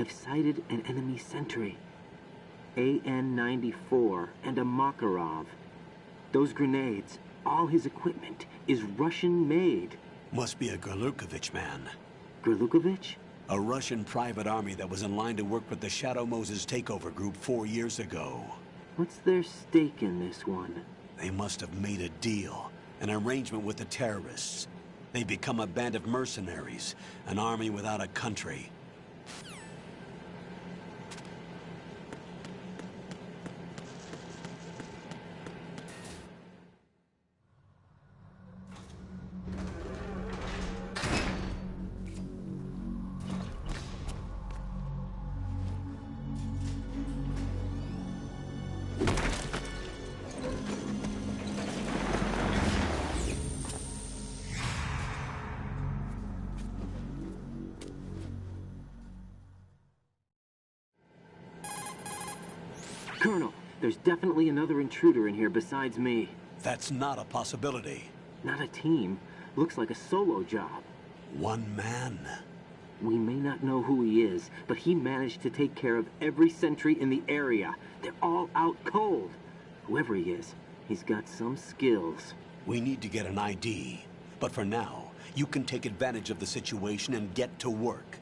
I've sighted an enemy sentry. AN-94 and a Makarov. Those grenades, all his equipment, is Russian-made. Must be a Gorlukovich man. Gorlukovich? A Russian private army that was in line to work with the Shadow Moses takeover group 4 years ago. What's their stake in this one? They must have made a deal, an arrangement with the terrorists. They've become a band of mercenaries, an army without a country. Colonel, there's definitely another intruder in here besides me. That's not a possibility. Not a team. Looks like a solo job. One man. We may not know who he is, but he managed to take care of every sentry in the area. They're all out cold. Whoever he is, he's got some skills. We need to get an ID. But for now, you can take advantage of the situation and get to work.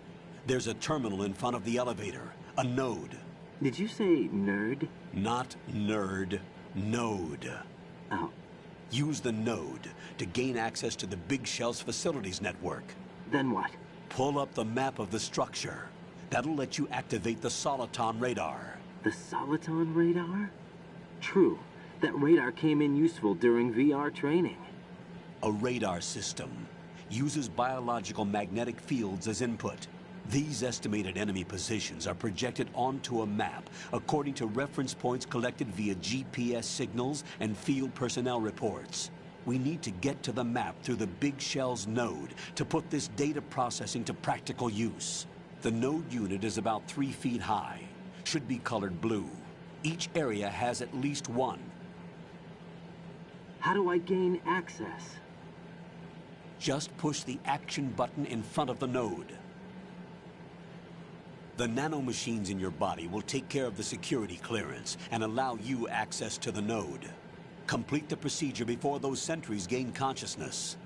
There's a terminal in front of the elevator, a node. Did you say nerd? Not nerd, node. Oh. Use the node to gain access to the Big Shell's facilities network. Then what? Pull up the map of the structure. That'll let you activate the Soliton radar. The Soliton radar? True. That radar came in useful during VR training. A radar system uses biological magnetic fields as input. These estimated enemy positions are projected onto a map according to reference points collected via GPS signals and field personnel reports. We need to get to the map through the Big Shell's node to put this data processing to practical use. The node unit is about 3 feet high, should be colored blue. Each area has at least one. How do I gain access? Just push the action button in front of the node. The nanomachines in your body will take care of the security clearance and allow you access to the node. Complete the procedure before those sentries gain consciousness.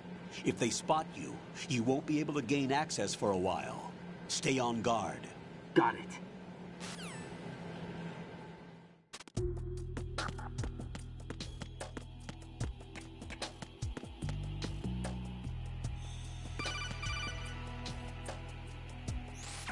If they spot you, you won't be able to gain access for a while. Stay on guard. Got it.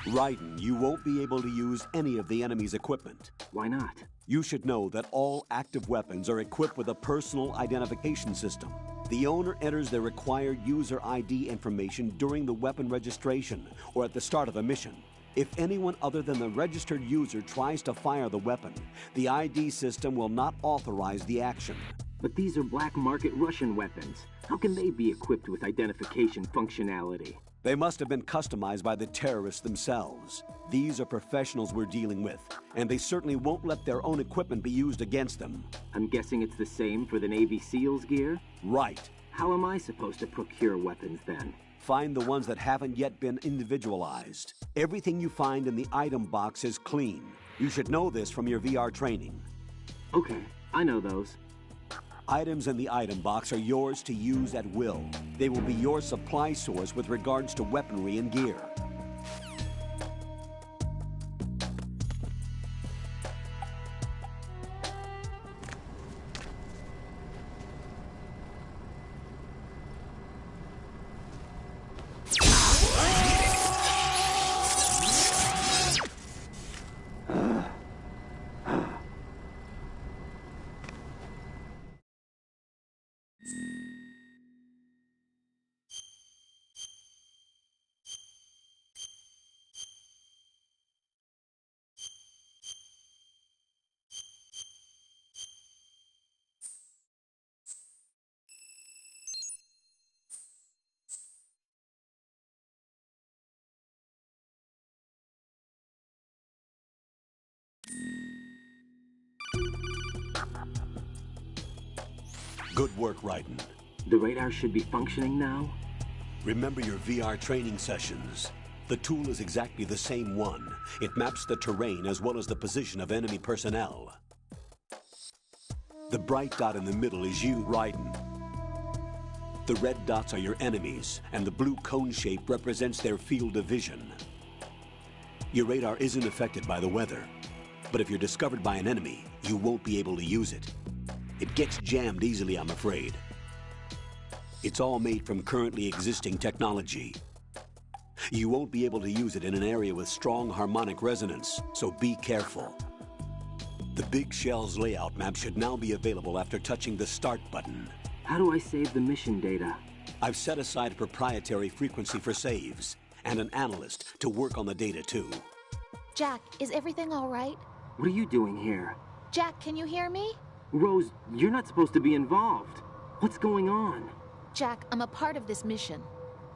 Raiden, you won't be able to use any of the enemy's equipment. Why not? You should know that all active weapons are equipped with a personal identification system. The owner enters their required user ID information during the weapon registration or at the start of a mission. If anyone other than the registered user tries to fire the weapon, the ID system will not authorize the action. But these are black market Russian weapons. How can they be equipped with identification functionality? They must have been customized by the terrorists themselves. These are professionals we're dealing with, and they certainly won't let their own equipment be used against them. I'm guessing it's the same for the Navy SEALs gear? Right. How am I supposed to procure weapons then? Find the ones that haven't yet been individualized. Everything you find in the item box is clean. You should know this from your VR training. Okay, I know those. Items in the item box are yours to use at will. They will be your supply source with regards to weaponry and gear. Good work, Raiden. The radar should be functioning now? Remember your VR training sessions. The tool is exactly the same one. It maps the terrain as well as the position of enemy personnel. The bright dot in the middle is you, Raiden. The red dots are your enemies, and the blue cone shape represents their field of vision. Your radar isn't affected by the weather, but if you're discovered by an enemy, you won't be able to use it. It gets jammed easily, I'm afraid. It's all made from currently existing technology. You won't be able to use it in an area with strong harmonic resonance, so be careful. The Big Shell's layout map should now be available after touching the Start button. How do I save the mission data? I've set aside a proprietary frequency for saves, and an analyst to work on the data too. Jack, is everything all right? What are you doing here? Jack, can you hear me? Rose, you're not supposed to be involved. What's going on? Jack, I'm a part of this mission.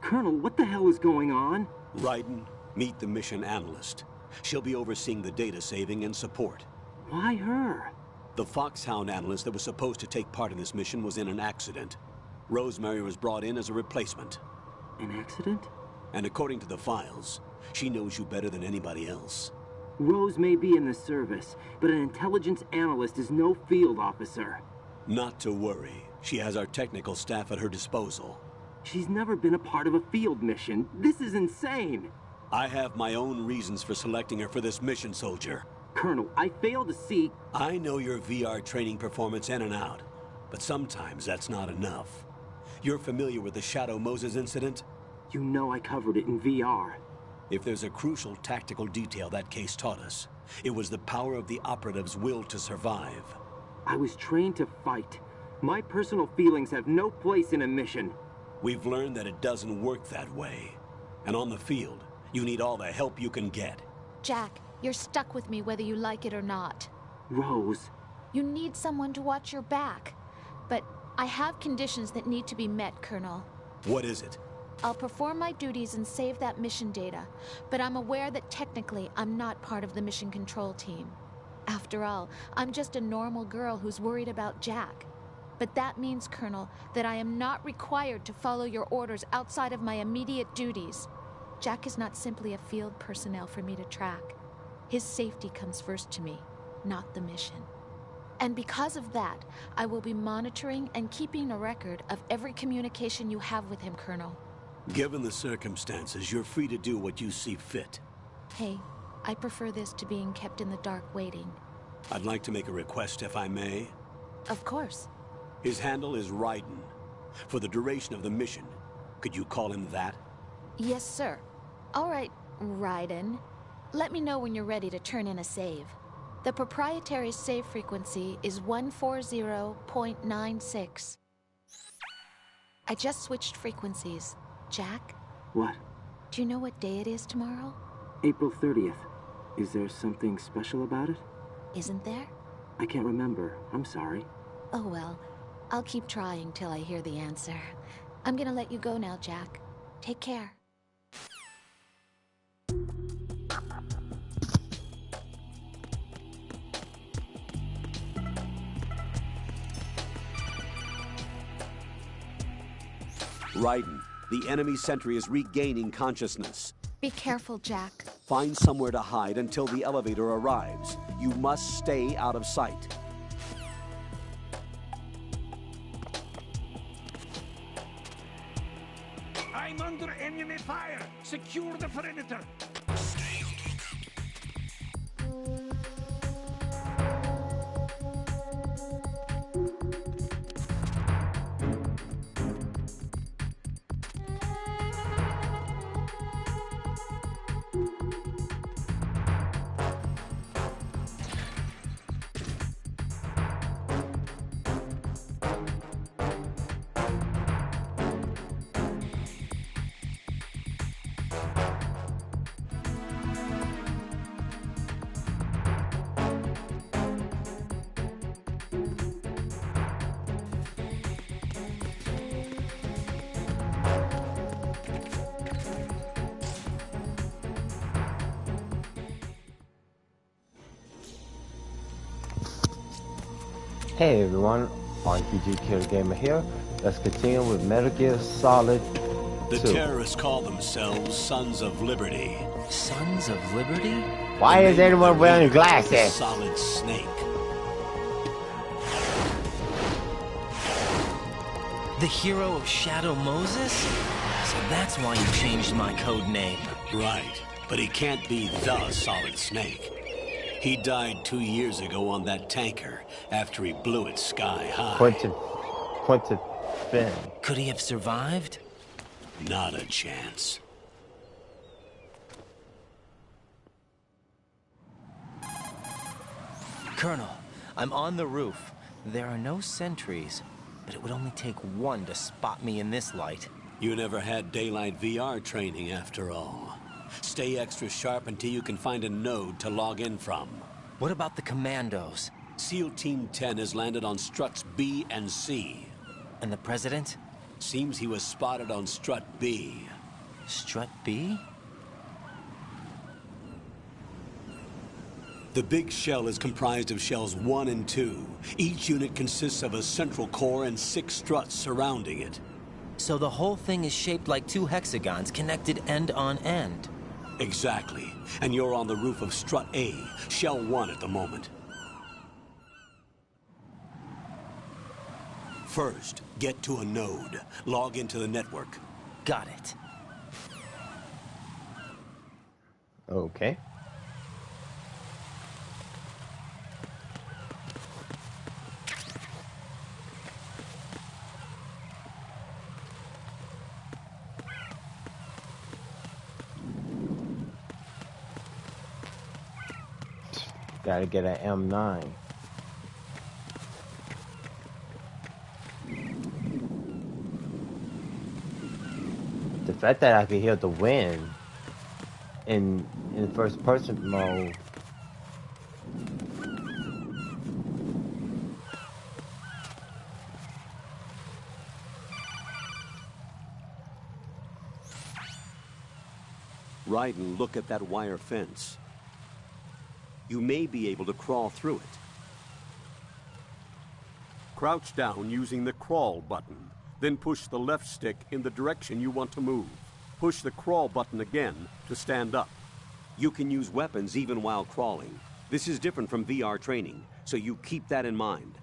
Colonel, what the hell is going on? Raiden, meet the mission analyst. She'll be overseeing the data saving and support. Why her? The Foxhound analyst that was supposed to take part in this mission was in an accident. Rosemary was brought in as a replacement. An accident? And according to the files, she knows you better than anybody else. Rose may be in the service, but an intelligence analyst is no field officer. Not to worry. She has our technical staff at her disposal. She's never been a part of a field mission. This is insane. I have my own reasons for selecting her for this mission, soldier. Colonel, I fail to see... I know your VR training performance in and out, but sometimes that's not enough. You're familiar with the Shadow Moses incident? You know I covered it in VR. If there's a crucial tactical detail that case taught us, it was the power of the operative's will to survive. I was trained to fight. My personal feelings have no place in a mission. We've learned that it doesn't work that way. And on the field, you need all the help you can get. Jack, you're stuck with me whether you like it or not. Rose. You need someone to watch your back. But I have conditions that need to be met, Colonel. What is it? I'll perform my duties and save that mission data, but I'm aware that technically I'm not part of the mission control team. After all, I'm just a normal girl who's worried about Jack. But that means, Colonel, that I am not required to follow your orders outside of my immediate duties. Jack is not simply a field personnel for me to track. His safety comes first to me, not the mission. And because of that, I will be monitoring and keeping a record of every communication you have with him, Colonel. Given the circumstances, you're free to do what you see fit. Hey, I prefer this to being kept in the dark waiting. I'd like to make a request, if I may. Of course. His handle is Raiden. For the duration of the mission, could you call him that? Yes, sir. All right, Raiden. Let me know when you're ready to turn in a save. The proprietary save frequency is 140.96. I just switched frequencies. Jack? What? Do you know what day it is tomorrow? April 30th. Is there something special about it? Isn't there? I can't remember. I'm sorry. Oh well. I'll keep trying till I hear the answer. I'm gonna let you go now, Jack. Take care. Raiden, the enemy sentry is regaining consciousness. Be careful, Jack. Find somewhere to hide until the elevator arrives. You must stay out of sight. I'm under enemy fire! Secure the perimeter! Stay on lookout. Hey everyone, RPG Killer Gamer here. Let's continue with Metal Gear Solid The too. terrorists call themselves Sons of Liberty. Sons of Liberty? Why is anyone wearing glasses? Solid Snake. The hero of Shadow Moses? So that's why you changed my code name. Right, but he can't be the Solid Snake. He died 2 years ago on that tanker after he blew it sky high. Quentin Finn. Could he have survived? Not a chance. Colonel, I'm on the roof. There are no sentries, but it would only take one to spot me in this light. You never had daylight VR training after all. Stay extra sharp until you can find a node to log in from. What about the commandos? SEAL Team 10 has landed on struts B and C. And the president? Seems he was spotted on strut B. Strut B? The big shell is comprised of shells 1 and 2. Each unit consists of a central core and 6 struts surrounding it. So the whole thing is shaped like 2 hexagons connected end on end. Exactly. And you're on the roof of strut A, shell 1 at the moment. First, get to a node. Log into the network. Got it. Okay. Gotta get an M9. The fact that I can hear the wind in first person mode. Raiden, look at that wire fence. You may be able to crawl through it. Crouch down using the crawl button. Then push the left stick in the direction you want to move. Push the crawl button again to stand up. You can use weapons even while crawling. This is different from VR training, so you keep that in mind.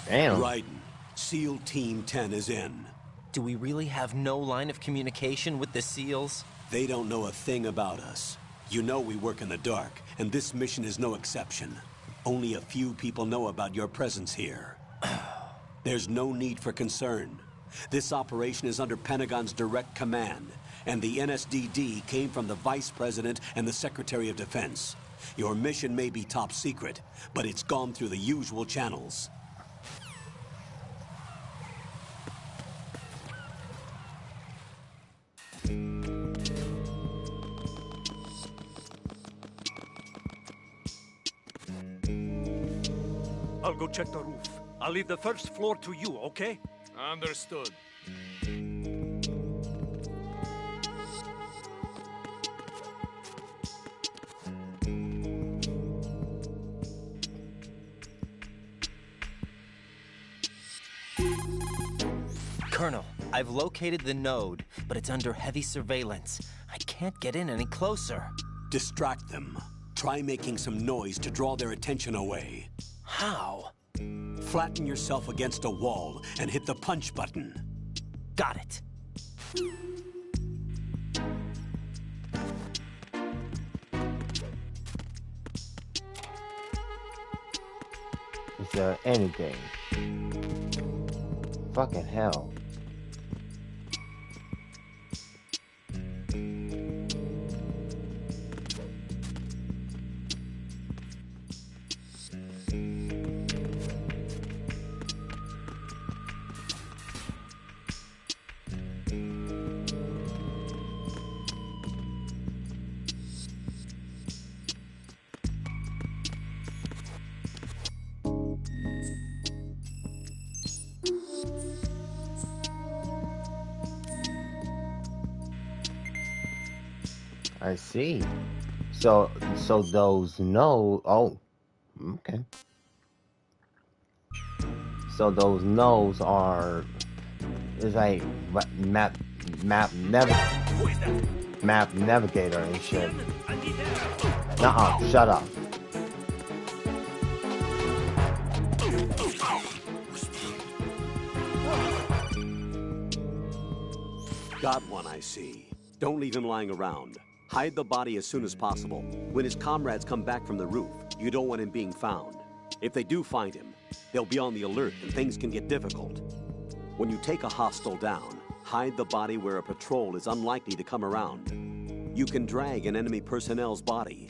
Damn. Raiden, SEAL Team 10 is in. Do we really have no line of communication with the SEALs? They don't know a thing about us. You know we work in the dark, and this mission is no exception. Only a few people know about your presence here. There's no need for concern. This operation is under Pentagon's direct command, and the NSDD came from the Vice President and the Secretary of Defense. Your mission may be top secret, but it's gone through the usual channels. I'll go check the roof. I'll leave the first floor to you, okay? Understood. Colonel, I've located the node, but it's under heavy surveillance. I can't get in any closer. Distract them. Try making some noise to draw their attention away. How? Flatten yourself against a wall and hit the punch button. Got it. Is there anything? Fucking hell. I see. So those know. Oh, okay. So those nodes are, it's like map navigator and shit. Nuh-uh, shut up. Got one, I see. Don't leave him lying around. Hide the body as soon as possible. When his comrades come back from the roof, you don't want him being found. If they do find him, they'll be on the alert and things can get difficult. When you take a hostile down, hide the body where a patrol is unlikely to come around. You can drag an enemy personnel's body.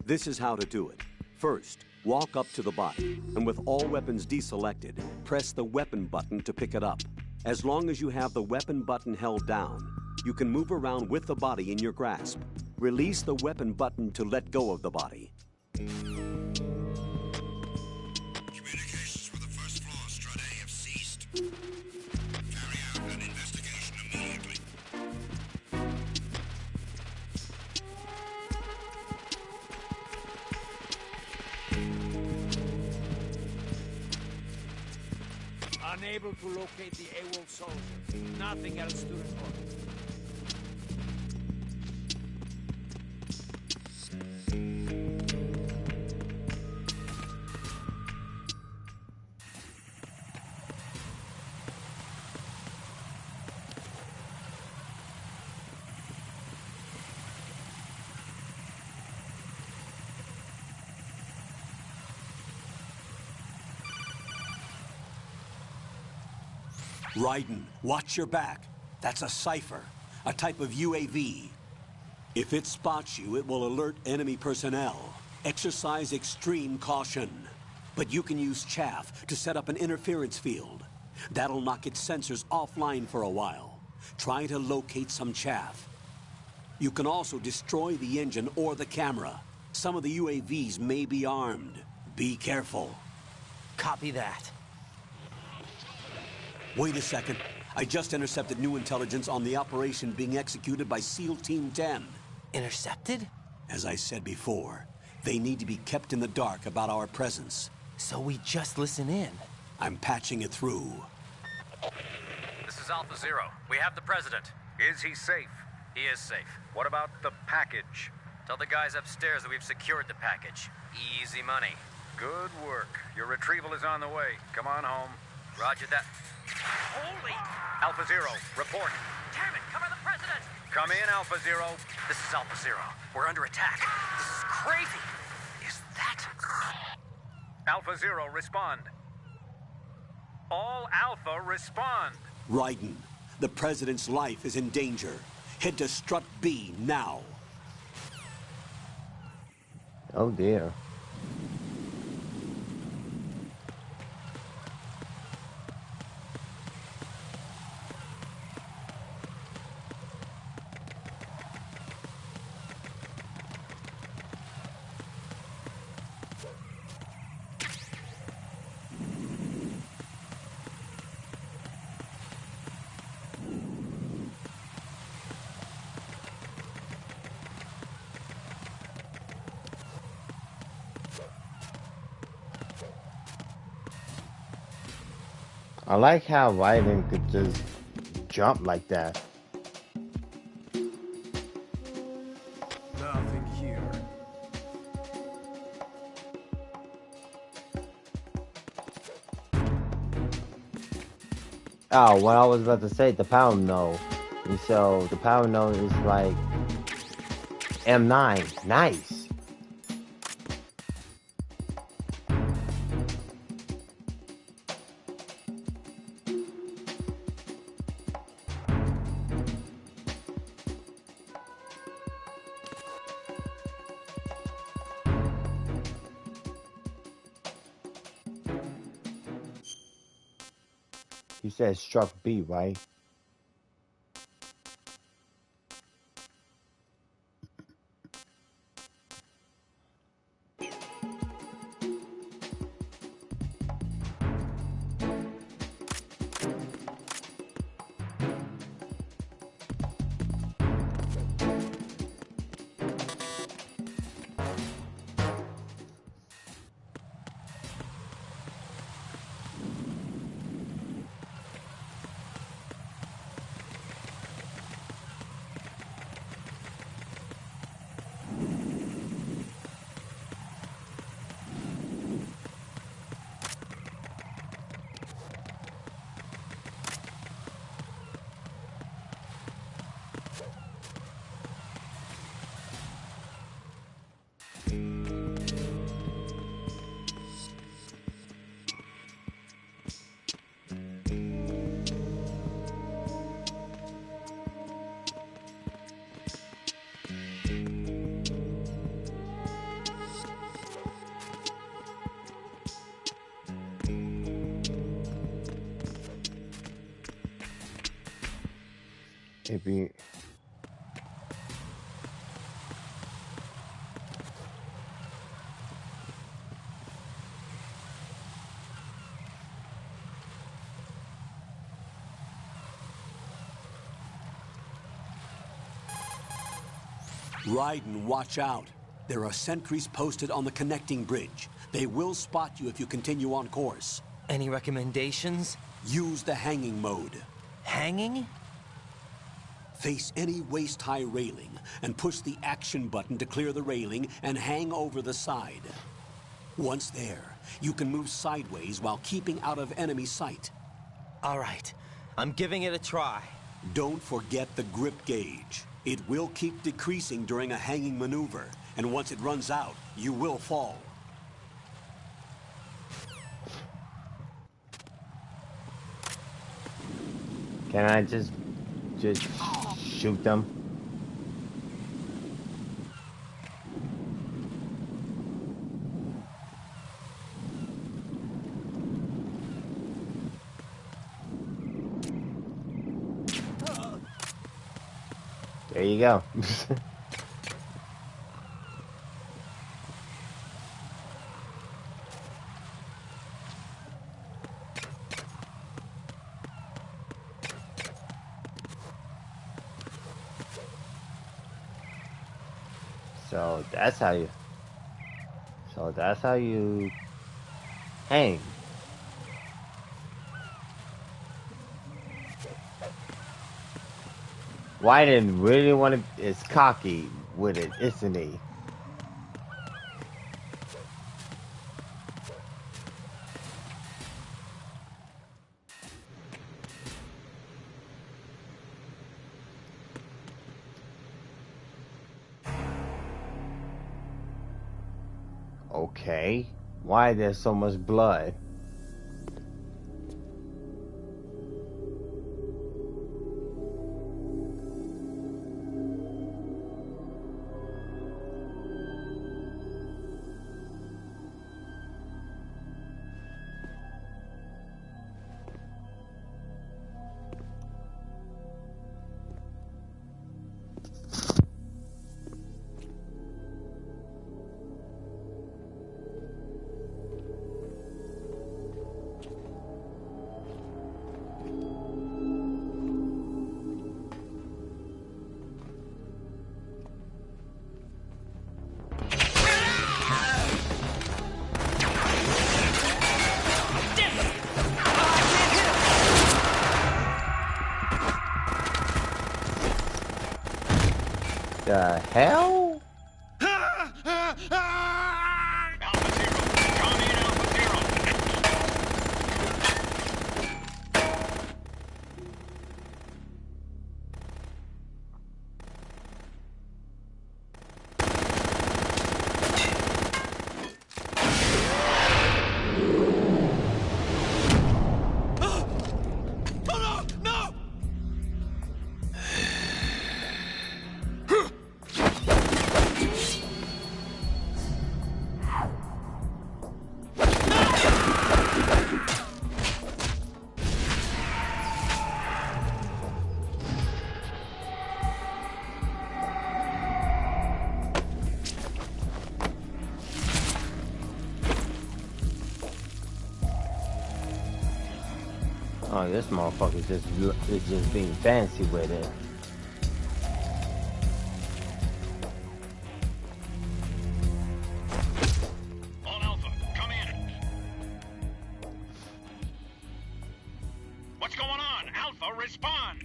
This is how to do it. First, walk up to the body, and with all weapons deselected, press the weapon button to pick it up. As long as you have the weapon button held down, you can move around with the body in your grasp. Release the weapon button to let go of the body. Communications with the first floor, Strade, have ceased. Carry out an investigation immediately. Unable to locate the AWOL soldier. Nothing else to report. Raiden, watch your back. That's a cipher, a type of UAV. If it spots you, it will alert enemy personnel. Exercise extreme caution. But you can use chaff to set up an interference field. That'll knock its sensors offline for a while. Try to locate some chaff. You can also destroy the engine or the camera. Some of the UAVs may be armed. Be careful. Copy that. Wait a second. I just intercepted new intelligence on the operation being executed by SEAL Team 10. Intercepted? As I said before, they need to be kept in the dark about our presence. So we just listen in. I'm patching it through. This is Alpha Zero. We have the president. Is he safe? He is safe. What about the package? Tell the guys upstairs that we've secured the package. Easy money. Good work. Your retrieval is on the way. Come on home. Roger that. Holy! Alpha Zero, report. Damn it! Cover the president! Come in, Alpha Zero. This is Alpha Zero. We're under attack. This is crazy. Is that... Alpha Zero, respond. All Alpha, respond. Raiden, the president's life is in danger. Head to Strut B now. Oh dear. I like how Raiden could just jump like that. Nothing here. Oh, what I was about to say, the pound node. And so the pound node is like M9. Nice. You said struck B, right? If you Raiden, watch out. There are sentries posted on the connecting bridge. They will spot you if you continue on course. Any recommendations? Use the hanging mode. Hanging? Face any waist-high railing and push the action button to clear the railing and hang over the side. Once there, you can move sideways while keeping out of enemy sight. All right, I'm giving it a try. Don't forget the grip gauge. It will keep decreasing during a hanging maneuver, and once it runs out, you will fall. can I just shoot them? There you go. So that's how you hang. Wyden really is cocky with it, isn't he? Okay. Why there's so much blood? The hell? Alpha Zero, come in, Alpha Zero. Oh, this motherfucker is just being fancy with it. All Alpha, come in. What's going on? Alpha, respond.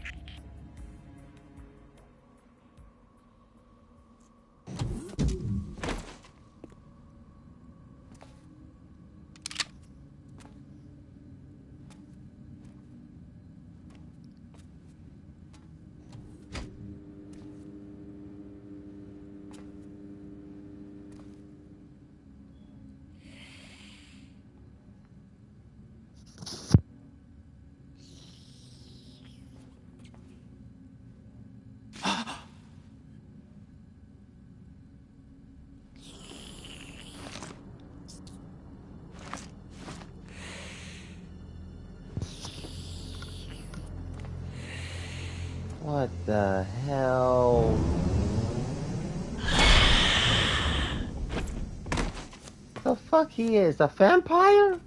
What the hell? The fuck he is? A vampire?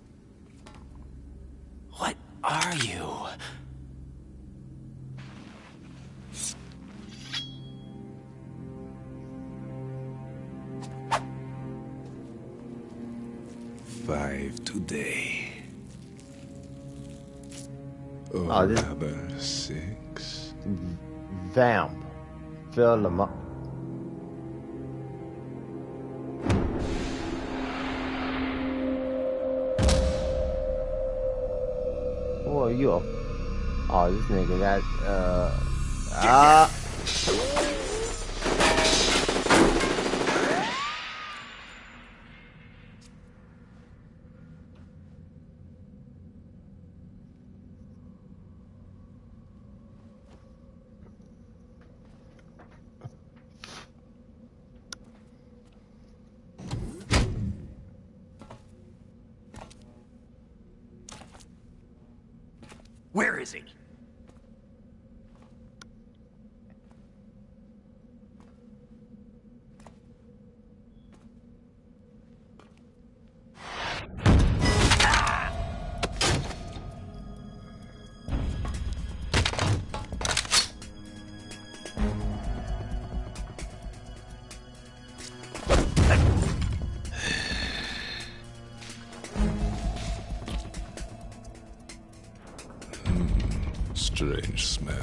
What are you? Five today. Or Oh, this- rather, 6. Vamp. Fill them up. Who are you? Oh, this nigga got, Where is he? Strange smell.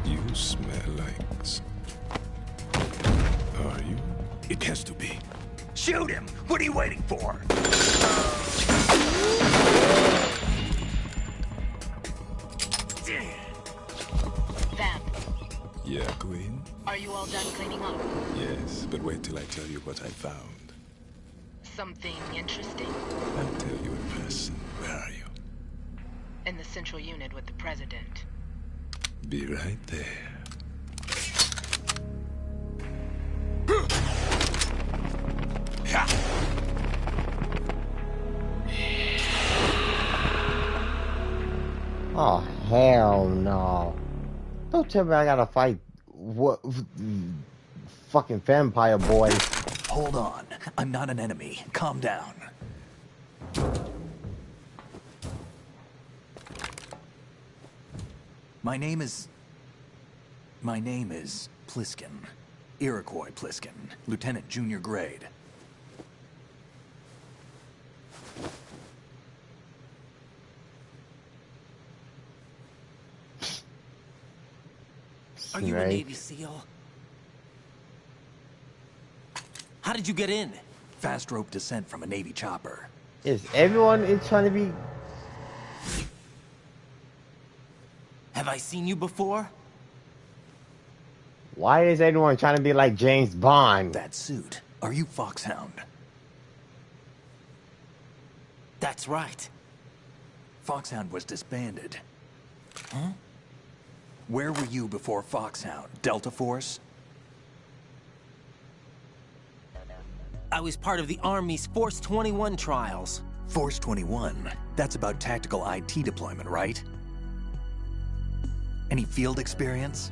You smell like... Are you? It has to be. Shoot him! What are you waiting for? Vamp, Yeah, Queen? are you all done cleaning up? Yes, but wait till I tell you what I found. Something interesting? I'll tell you in person. Where are you? In the central unit with the president. Be right there. oh, hell no. Don't tell me I gotta fight what fucking vampire boy. Hold on. I'm not an enemy. Calm down. My name is Pliskin. Iroquois Pliskin. Lieutenant Junior Grade. Are you a Snake. Navy SEAL? How did you get in? Fast rope descent from a Navy chopper. Is everyone is trying to be? Have I seen you before? Why is everyone trying to be like James Bond? That suit. Are you Foxhound? That's right. Foxhound was disbanded. Huh? Where were you before Foxhound? Delta Force? I was part of the Army's Force 21 trials. Force 21? That's about tactical IT deployment, right? Any field experience?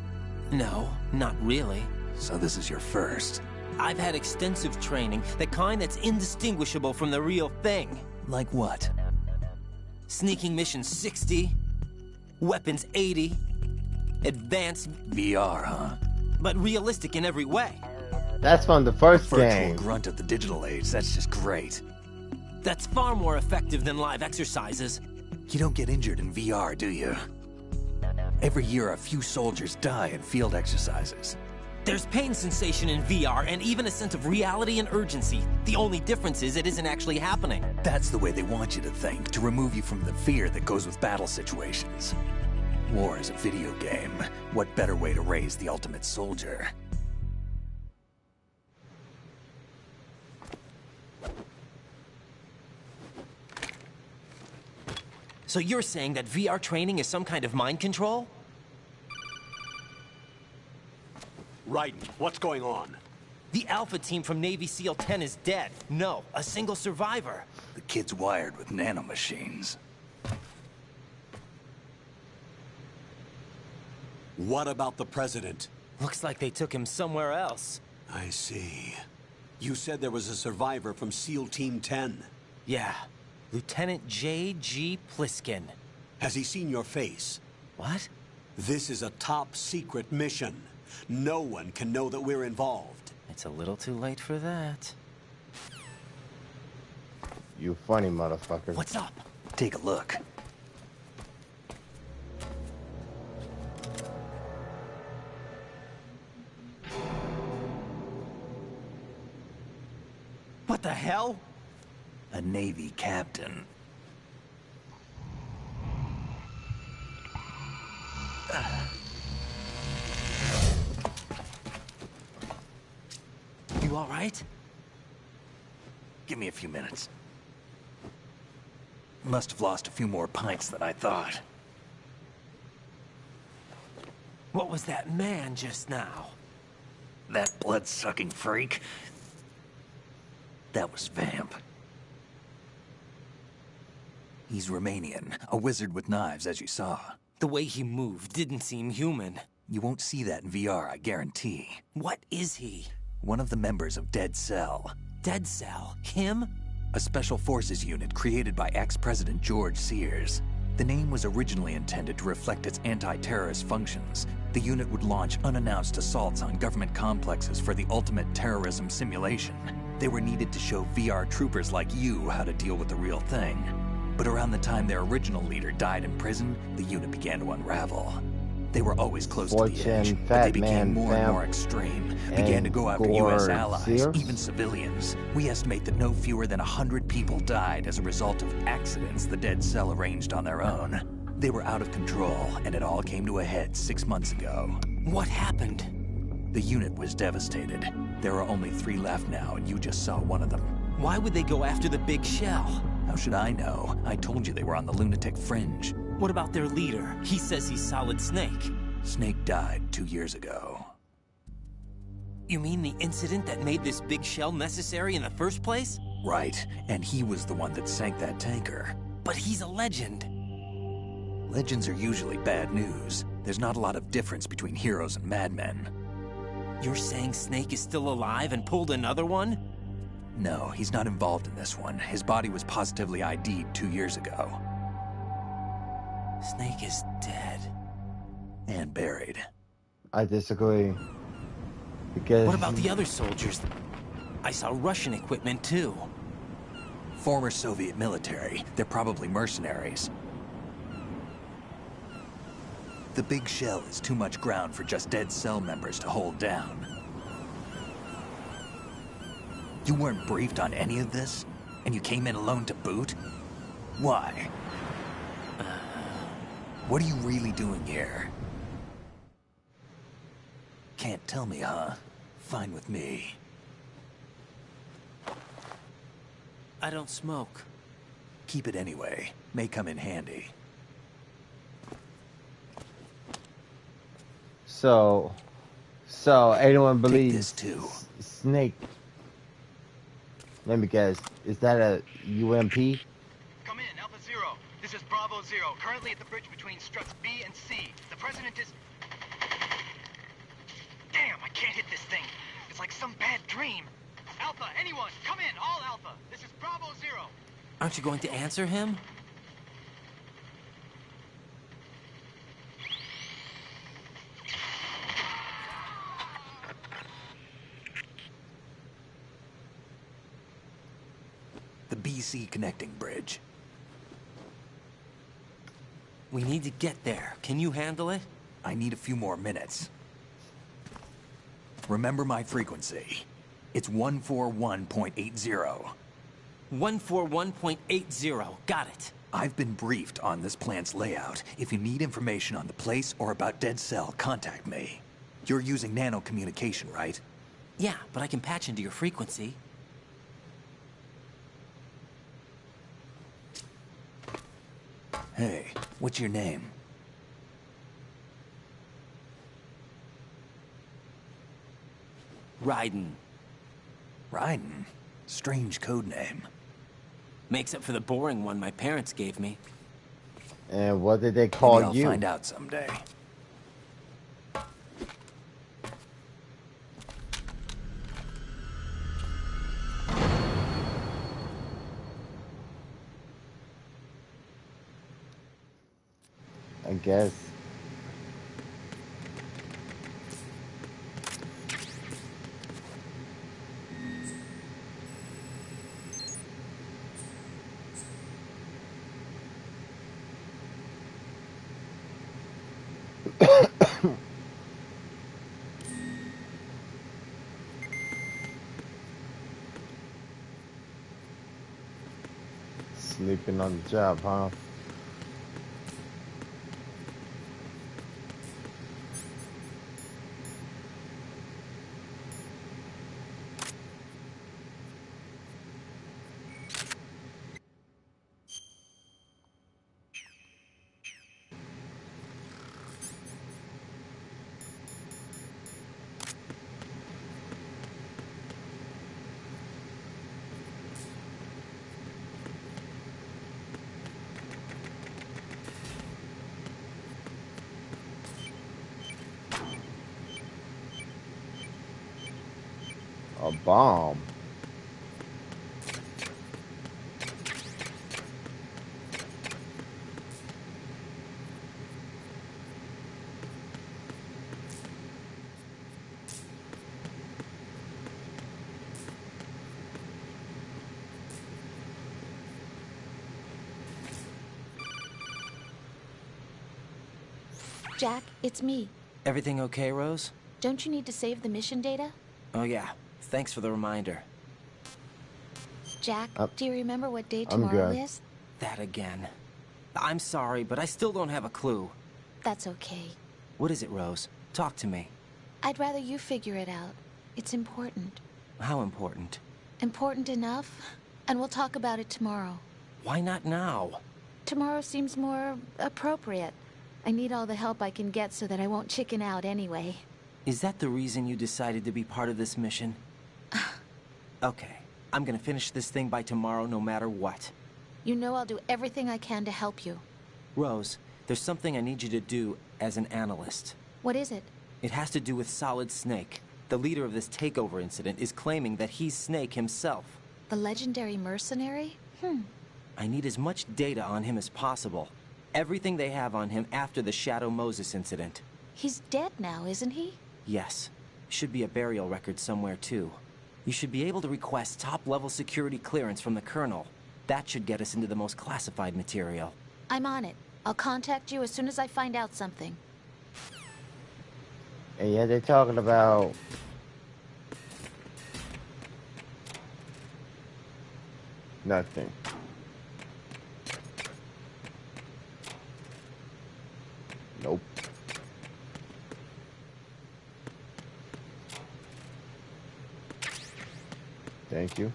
No, not really. So this is your first. I've had extensive training, the kind that's indistinguishable from the real thing. Like what? Sneaking mission 60, weapons 80, advanced, VR, huh? but realistic in every way. That's from the first Virtual game. grunt of the digital age, that's just great. That's far more effective than live exercises. You don't get injured in VR, do you? Every year, a few soldiers die in field exercises. There's pain sensation in VR and even a sense of reality and urgency. The only difference is it isn't actually happening. That's the way they want you to think, to remove you from the fear that goes with battle situations. War is a video game. What better way to raise the ultimate soldier? So you're saying that VR training is some kind of mind control? Raiden, what's going on? The Alpha team from Navy SEAL 10 is dead. No, a single survivor. The kid's wired with nanomachines. What about the president? Looks like they took him somewhere else. I see. You said there was a survivor from SEAL Team 10. Yeah. Lieutenant J.G. Pliskin. Has he seen your face? What? This is a top-secret mission. No one can know that we're involved. It's a little too late for that. You funny motherfucker. What's up? Take a look. What the hell? A Navy captain. You all right? Give me a few minutes. Must have lost a few more pints than I thought. What was that man just now? That blood-sucking freak? That was Vamp. He's Romanian, a wizard with knives, as you saw. The way he moved didn't seem human. You won't see that in VR, I guarantee. What is he? One of the members of Dead Cell. Dead Cell? Him? A special forces unit created by ex-President George Sears. The name was originally intended to reflect its anti-terrorist functions. The unit would launch unannounced assaults on government complexes for the ultimate terrorism simulation. They were needed to show VR troopers like you how to deal with the real thing. But around the time their original leader died in prison, the unit began to unravel. They were always close to the edge, but they became more and more extreme, began to go after U.S. allies, even civilians. We estimate that no fewer than 100 people died as a result of accidents the Dead Cell arranged on their own. They were out of control, and it all came to a head 6 months ago. What happened? The unit was devastated. There are only 3 left now, and you just saw one of them. Why would they go after the big shell? How should I know? I told you they were on the lunatic fringe. What about their leader? He says he's Solid Snake. Snake died 2 years ago. You mean the incident that made this big shell necessary in the first place? Right, and he was the one that sank that tanker. But he's a legend. Legends are usually bad news. There's not a lot of difference between heroes and madmen. You're saying Snake is still alive and pulled another one? No, he's not involved in this one. His body was positively ID'd 2 years ago. Snake is dead. And buried. I disagree. Because... What about the other soldiers? I saw Russian equipment too. Former Soviet military. They're probably mercenaries. The big shell is too much ground for just Dead Cell members to hold down. You weren't briefed on any of this? And you came in alone to boot? Why? What are you really doing here? Can't tell me, huh? Fine with me. I don't smoke. Keep it anyway. May come in handy. So anyone believes this too. Snake? Let me guess. Is that a UMP? Come in, Alpha Zero. This is Bravo Zero. Currently at the bridge between struts B and C. The president is... Damn, I can't hit this thing. It's like some bad dream. Alpha, anyone, come in, all Alpha. This is Bravo Zero. Aren't you going to answer him? The BC connecting bridge. We need to get there. Can you handle it? I need a few more minutes. Remember my frequency. It's 141.80. 141.80. Got it. I've been briefed on this plant's layout. If you need information on the place or about Dead Cell, contact me. You're using nano communication, right? Yeah, but I can patch into your frequency. Hey, what's your name? Raiden. Raiden? Strange code name. Makes up for the boring one my parents gave me. And what did they call Maybe you? I'll find out someday. I guess. Sleeping on the job, huh? A bomb. Jack, it's me. Everything okay, Rose? Don't you need to save the mission data? Oh yeah, thanks for the reminder. Jack, do you remember what day I'm tomorrow good. is? That again. I'm sorry, but I still don't have a clue. That's okay. What is it, Rose? Talk to me. I'd rather you figure it out. It's important. How important? Important enough? And we'll talk about it tomorrow. Why not now? Tomorrow seems more appropriate. I need all the help I can get so that I won't chicken out anyway. Is that the reason you decided to be part of this mission? Okay, I'm gonna finish this thing by tomorrow no matter what. You know I'll do everything I can to help you. Rose, there's something I need you to do as an analyst. What is it? It has to do with Solid Snake. The leader of this takeover incident is claiming that he's Snake himself. The legendary mercenary? I need as much data on him as possible. Everything they have on him after the Shadow Moses incident. He's dead now, isn't he? Yes. Should be a burial record somewhere, too. You should be able to request top-level security clearance from the Colonel. That should get us into the most classified material. I'm on it. I'll contact you as soon as I find out something. And yeah, they're talking about nothing. Nope. Thank you.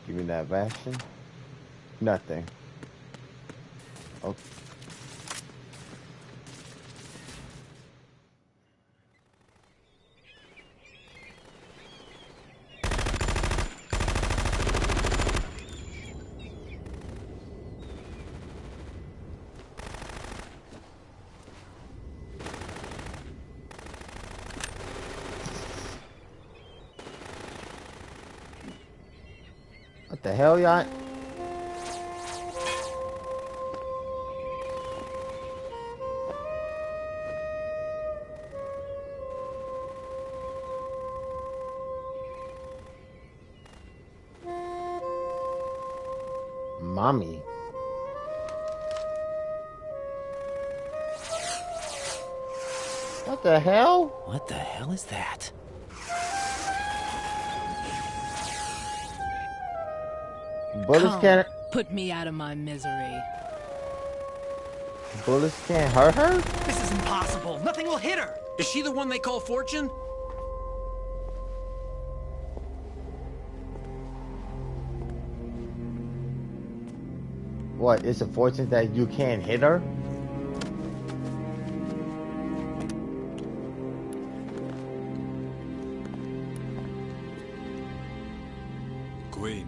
Give me that vaccine. Nothing. Okay. What the hell, y'all? Mommy. What the hell? What the hell is that? Bullets can't. Put me out of my misery. Bullets can't hurt her? This is impossible. Nothing will hit her. Is she the one they call Fortune? What? It's a fortune that you can't hit her? Queen.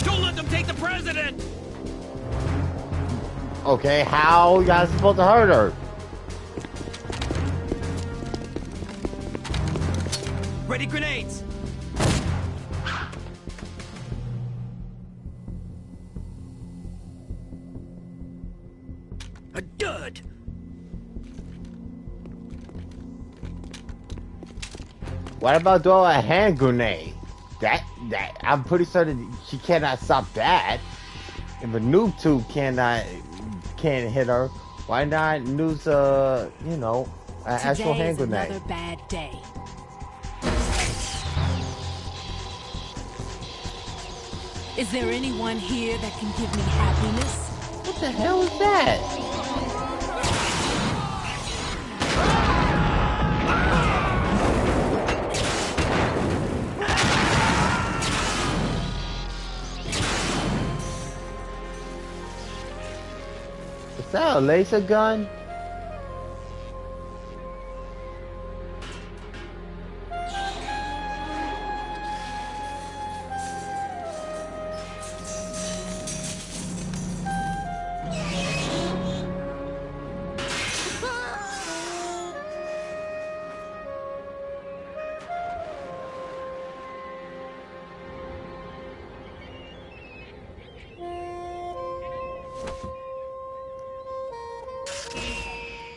Don't let them take the president! Okay, how you guys supposed to hurt her? Ready grenades. What about throwing a hand grenade? That I'm pretty certain she cannot stop that. If a noob tube can't hit her, why not use you know, an actual hand grenade? Today is another bad day. Is there anyone here that can give me happiness? What the hell is that? Is that a laser gun?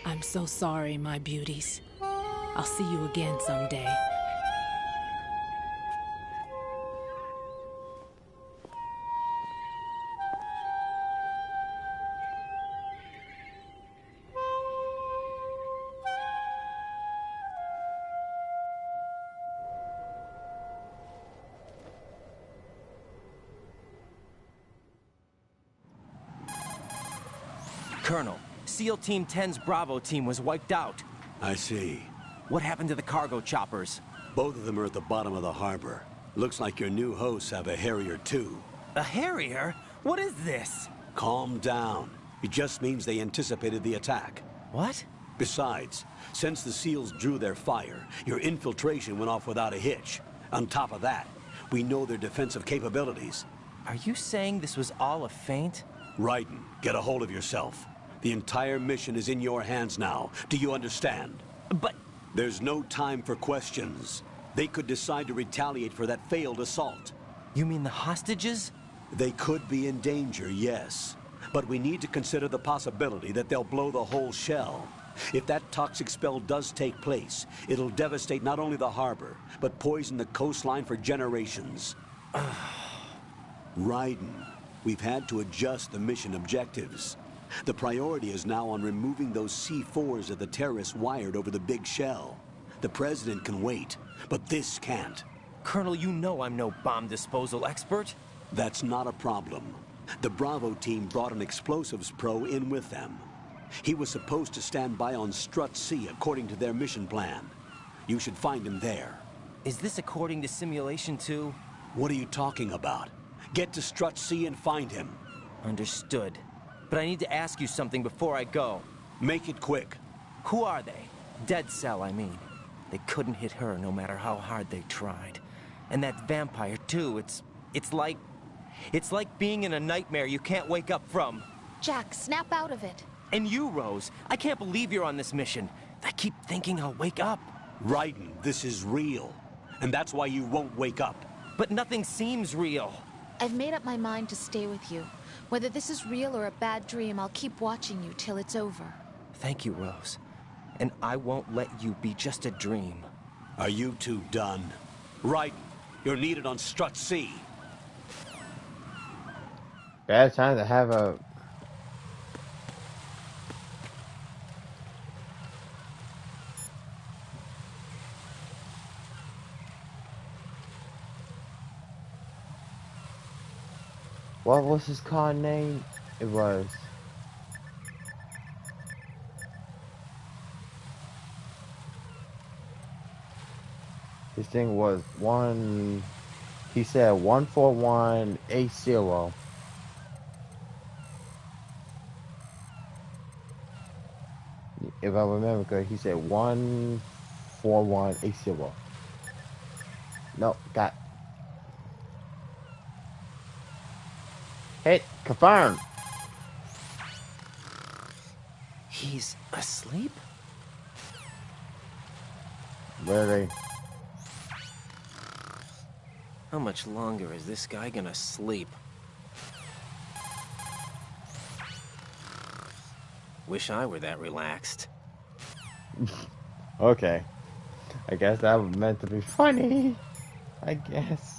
I'm so sorry, my beauties. I'll see you again someday. Colonel, SEAL Team 10's Bravo team was wiped out. I see. What happened to the cargo choppers? Both of them are at the bottom of the harbor. Looks like your new hosts have a Harrier too. A Harrier? What is this? Calm down. It just means they anticipated the attack. What? Besides, since the SEALs drew their fire, your infiltration went off without a hitch. On top of that, we know their defensive capabilities. Are you saying this was all a feint? Raiden, get a hold of yourself. The entire mission is in your hands now. Do you understand? But... There's no time for questions. They could decide to retaliate for that failed assault. You mean the hostages? They could be in danger, yes. But we need to consider the possibility that they'll blow the whole shell. If that toxic spell does take place, it'll devastate not only the harbor, but poison the coastline for generations. Raiden, we've had to adjust the mission objectives. The priority is now on removing those C4s that the terrorists wired over the big shell. The President can wait, but this can't. Colonel, you know I'm no bomb disposal expert. That's not a problem. The Bravo team brought an explosives pro in with them. He was supposed to stand by on Strut C according to their mission plan. You should find him there. Is this according to Simulation 2? What are you talking about? Get to Strut C and find him. Understood. But I need to ask you something before I go. Make it quick. Who are they? Dead Cell, I mean. They couldn't hit her no matter how hard they tried. And that vampire, too, it's like being in a nightmare you can't wake up from. Jack, snap out of it. And you, Rose, I can't believe you're on this mission. I keep thinking I'll wake up. Raiden, this is real. And that's why you won't wake up. But nothing seems real. I've made up my mind to stay with you. Whether this is real or a bad dream, I'll keep watching you till it's over. Thank you, Rose. And I won't let you be just a dream. Are you two done? Raiden, you're needed on Strut C. Bad time to have a... What was his car name? It was... This thing was one... He said 14180. If I remember correctly, he said 14180. Nope, got... Hit, confirm. He's asleep? Where are they? How much longer is this guy gonna sleep? Wish I were that relaxed. Okay. I guess that was meant to be funny. I guess.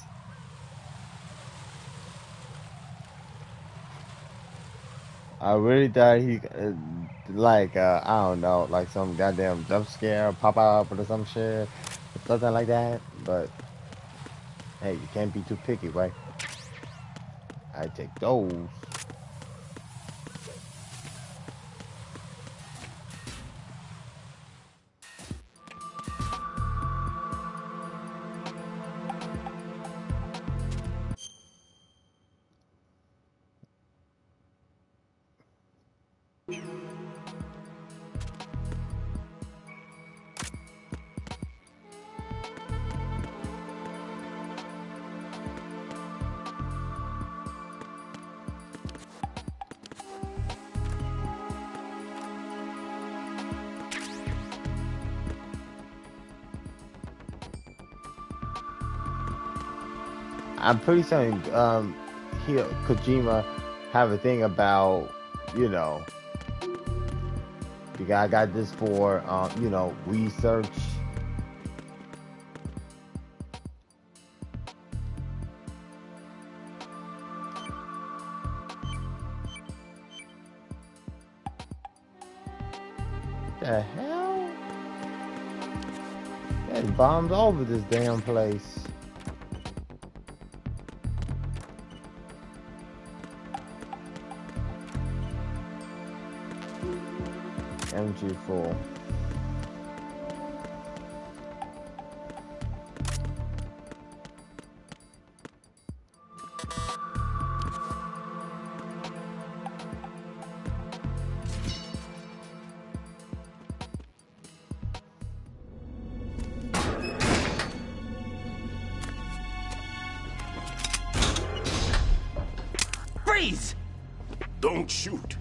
I really thought he, I don't know, like some goddamn jump scare pop up or some shit, or something like that. But hey, you can't be too picky, right? I take those. I'm pretty certain Kojima have a thing about, you know, I got this for, you know, research. The hell? There's bombs over this damn place. MG4. Freeze! Don't shoot.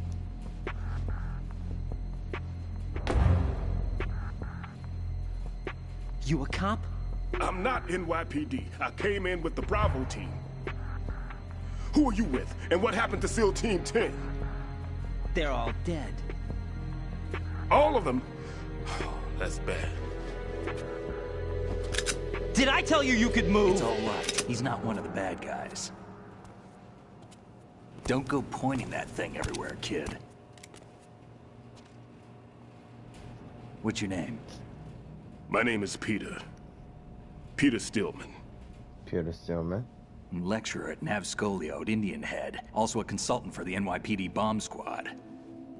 You a cop? I'm not NYPD. I came in with the Bravo team. Who are you with? And what happened to SEAL Team 10? They're all dead. All of them? That's bad. Did I tell you you could move? It's all right. He's not one of the bad guys. Don't go pointing that thing everywhere, kid. What's your name? My name is Peter. Peter Stillman. Peter Stillman. Lecturer at Navscolio at Indian Head. Also a consultant for the NYPD bomb squad.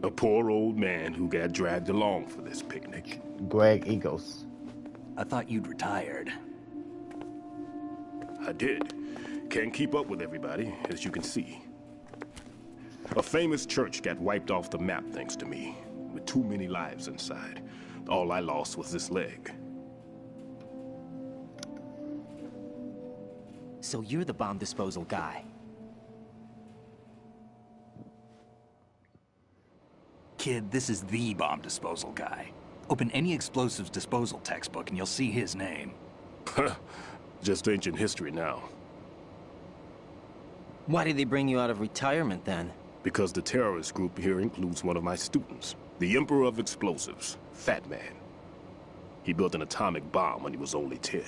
A poor old man who got dragged along for this picnic. Greg Eagles. I thought you'd retired. I did. Can't keep up with everybody, as you can see. A famous church got wiped off the map thanks to me, with too many lives inside. All I lost was this leg. So you're the bomb disposal guy. Kid, this is the bomb disposal guy. Open any explosives disposal textbook and you'll see his name. Just ancient history now. Why did they bring you out of retirement then? Because the terrorist group here includes one of my students, the Emperor of Explosives, Fat Man. He built an atomic bomb when he was only 10.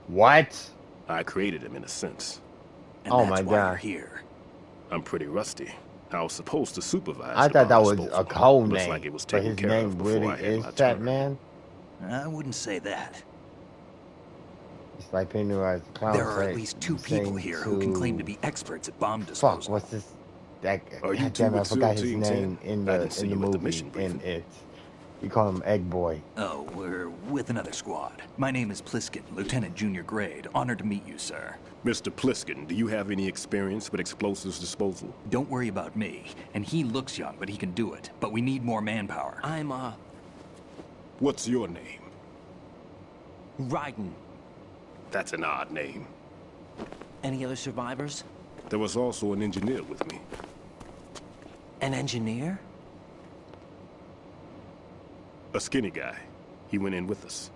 What? I created him in a sense. And oh that's my why God. You're here. I'm pretty rusty. I was supposed to supervise. I thought that was a code Looks name, like it was but taken his care name of before really I had is my Fat turn. Man. I wouldn't say that. It's like Pennywise the Clown. There are say- at least two people saying here who can claim to be experts at bomb disposal. Fuck, what's this? That Are you God two damn it, I with forgot SEAL his Team name 10? in I the didn't see in the you at the movie. mission briefing. In it, you call him Egg Boy. Oh, we're with another squad. My name is Pliskin, Lieutenant Junior Grade. Honored to meet you, sir. Mr. Pliskin, do you have any experience with explosives disposal? Don't worry about me. And he looks young, but he can do it. But we need more manpower. I'm, What's your name? Raiden. That's an odd name. Any other survivors? There was also an engineer with me. An engineer? A skinny guy. He went in with us.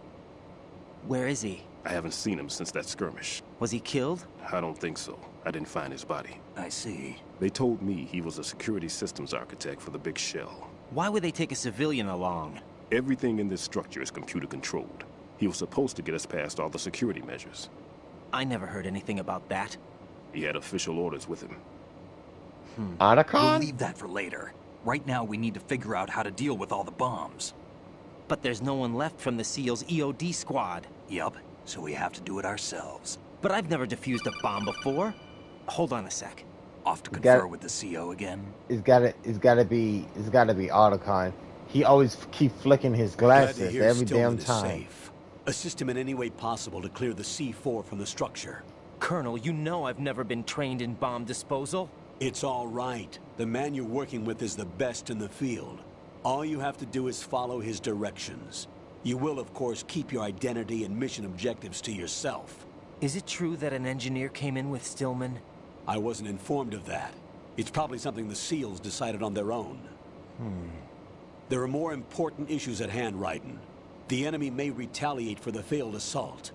Where is he? I haven't seen him since that skirmish. Was he killed? I don't think so. I didn't find his body. I see. They told me he was a security systems architect for the big shell. Why would they take a civilian along? Everything in this structure is computer controlled. He was supposed to get us past all the security measures. I never heard anything about that. He had official orders with him. We'll Otacon? leave that for later. Right now, we need to figure out how to deal with all the bombs. But there's no one left from the SEAL's EOD squad. Yup, so we have to do it ourselves. But I've never defused a bomb before. Hold on a sec. Off to confer with the CO again? It's gotta be Otacon. He always keep flicking his Glad to glasses hear every Stillman damn is time. safe. Assist him in any way possible to clear the C4 from the structure. Colonel, you know I've never been trained in bomb disposal. It's all right. The man you're working with is the best in the field. All you have to do is follow his directions. You will, of course, keep your identity and mission objectives to yourself. Is it true that an engineer came in with Stillman? I wasn't informed of that. It's probably something the SEALs decided on their own. There are more important issues at hand, Raiden. The enemy may retaliate for the failed assault.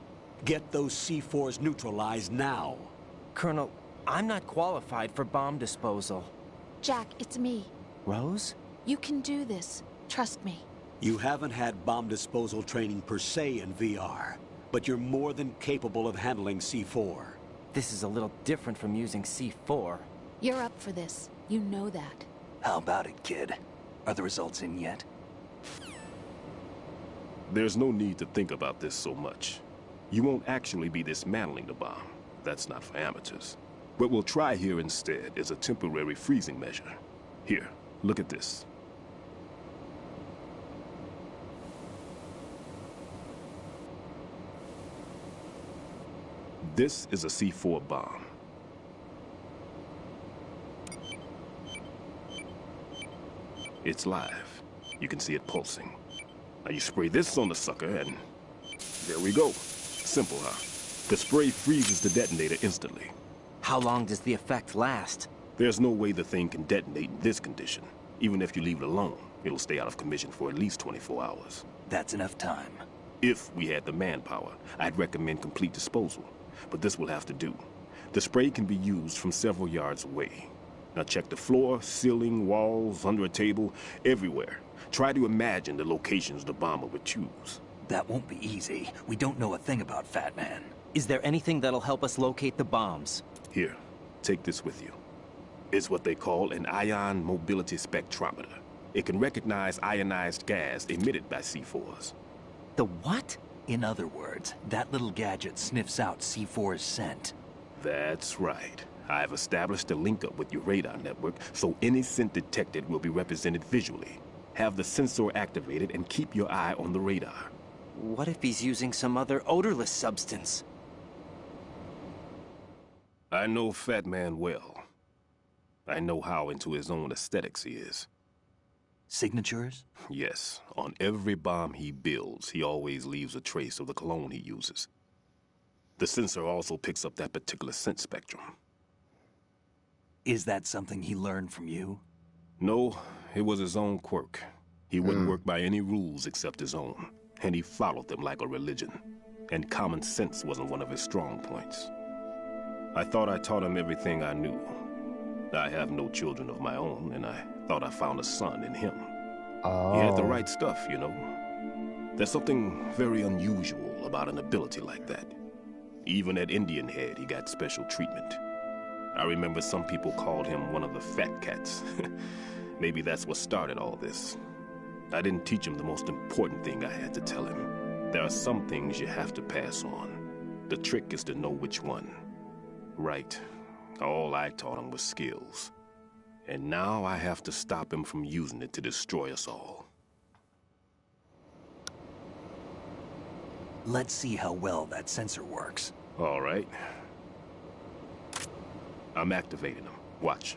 Get those C4s neutralized now. Colonel, I'm not qualified for bomb disposal. Jack, it's me. Rose? You can do this. Trust me. You haven't had bomb disposal training per se in VR, but you're more than capable of handling C4. This is a little different from using C4. You're up for this. You know that. How about it, kid? Are the results in yet? There's no need to think about this so much. You won't actually be dismantling the bomb. That's not for amateurs. What we'll try here instead is a temporary freezing measure. Here, look at this. This is a C4 bomb. It's live. You can see it pulsing. Now you spray this on the sucker and there we go. Simple, huh? The spray freezes the detonator instantly. How long does the effect last? There's no way the thing can detonate in this condition. Even if you leave it alone, it'll stay out of commission for at least 24 hours. That's enough time. If we had the manpower, I'd recommend complete disposal. But this will have to do. The spray can be used from several yards away. Now check the floor, ceiling, walls, under a table, everywhere. Try to imagine the locations the bomber would choose. That won't be easy. We don't know a thing about Fat Man. Is there anything that'll help us locate the bombs? Here, take this with you. It's what they call an ion mobility spectrometer. It can recognize ionized gas emitted by C4s. The what? In other words, that little gadget sniffs out C4's scent. That's right. I've established a link up with your radar network, so any scent detected will be represented visually. Have the sensor activated and keep your eye on the radar. What if he's using some other odorless substance? I know Fat Man well. I know how into his own aesthetics he is. Signatures? Yes. On every bomb he builds, he always leaves a trace of the cologne he uses. The sensor also picks up that particular scent spectrum. Is that something he learned from you? No, it was his own quirk. He wouldn't work by any rules except his own, and he followed them like a religion. And common sense wasn't one of his strong points. I thought I taught him everything I knew. I have no children of my own, and I thought I found a son in him. He had the right stuff, you know. There's something very unusual about an ability like that. Even at Indian Head, he got special treatment. I remember some people called him one of the fat cats. Maybe that's what started all this. I didn't teach him the most important thing I had to tell him. There are some things you have to pass on. The trick is to know which one. Right. All I taught him was skills. And now I have to stop him from using it to destroy us all. Let's see how well that sensor works. All right. I'm activating them. Watch.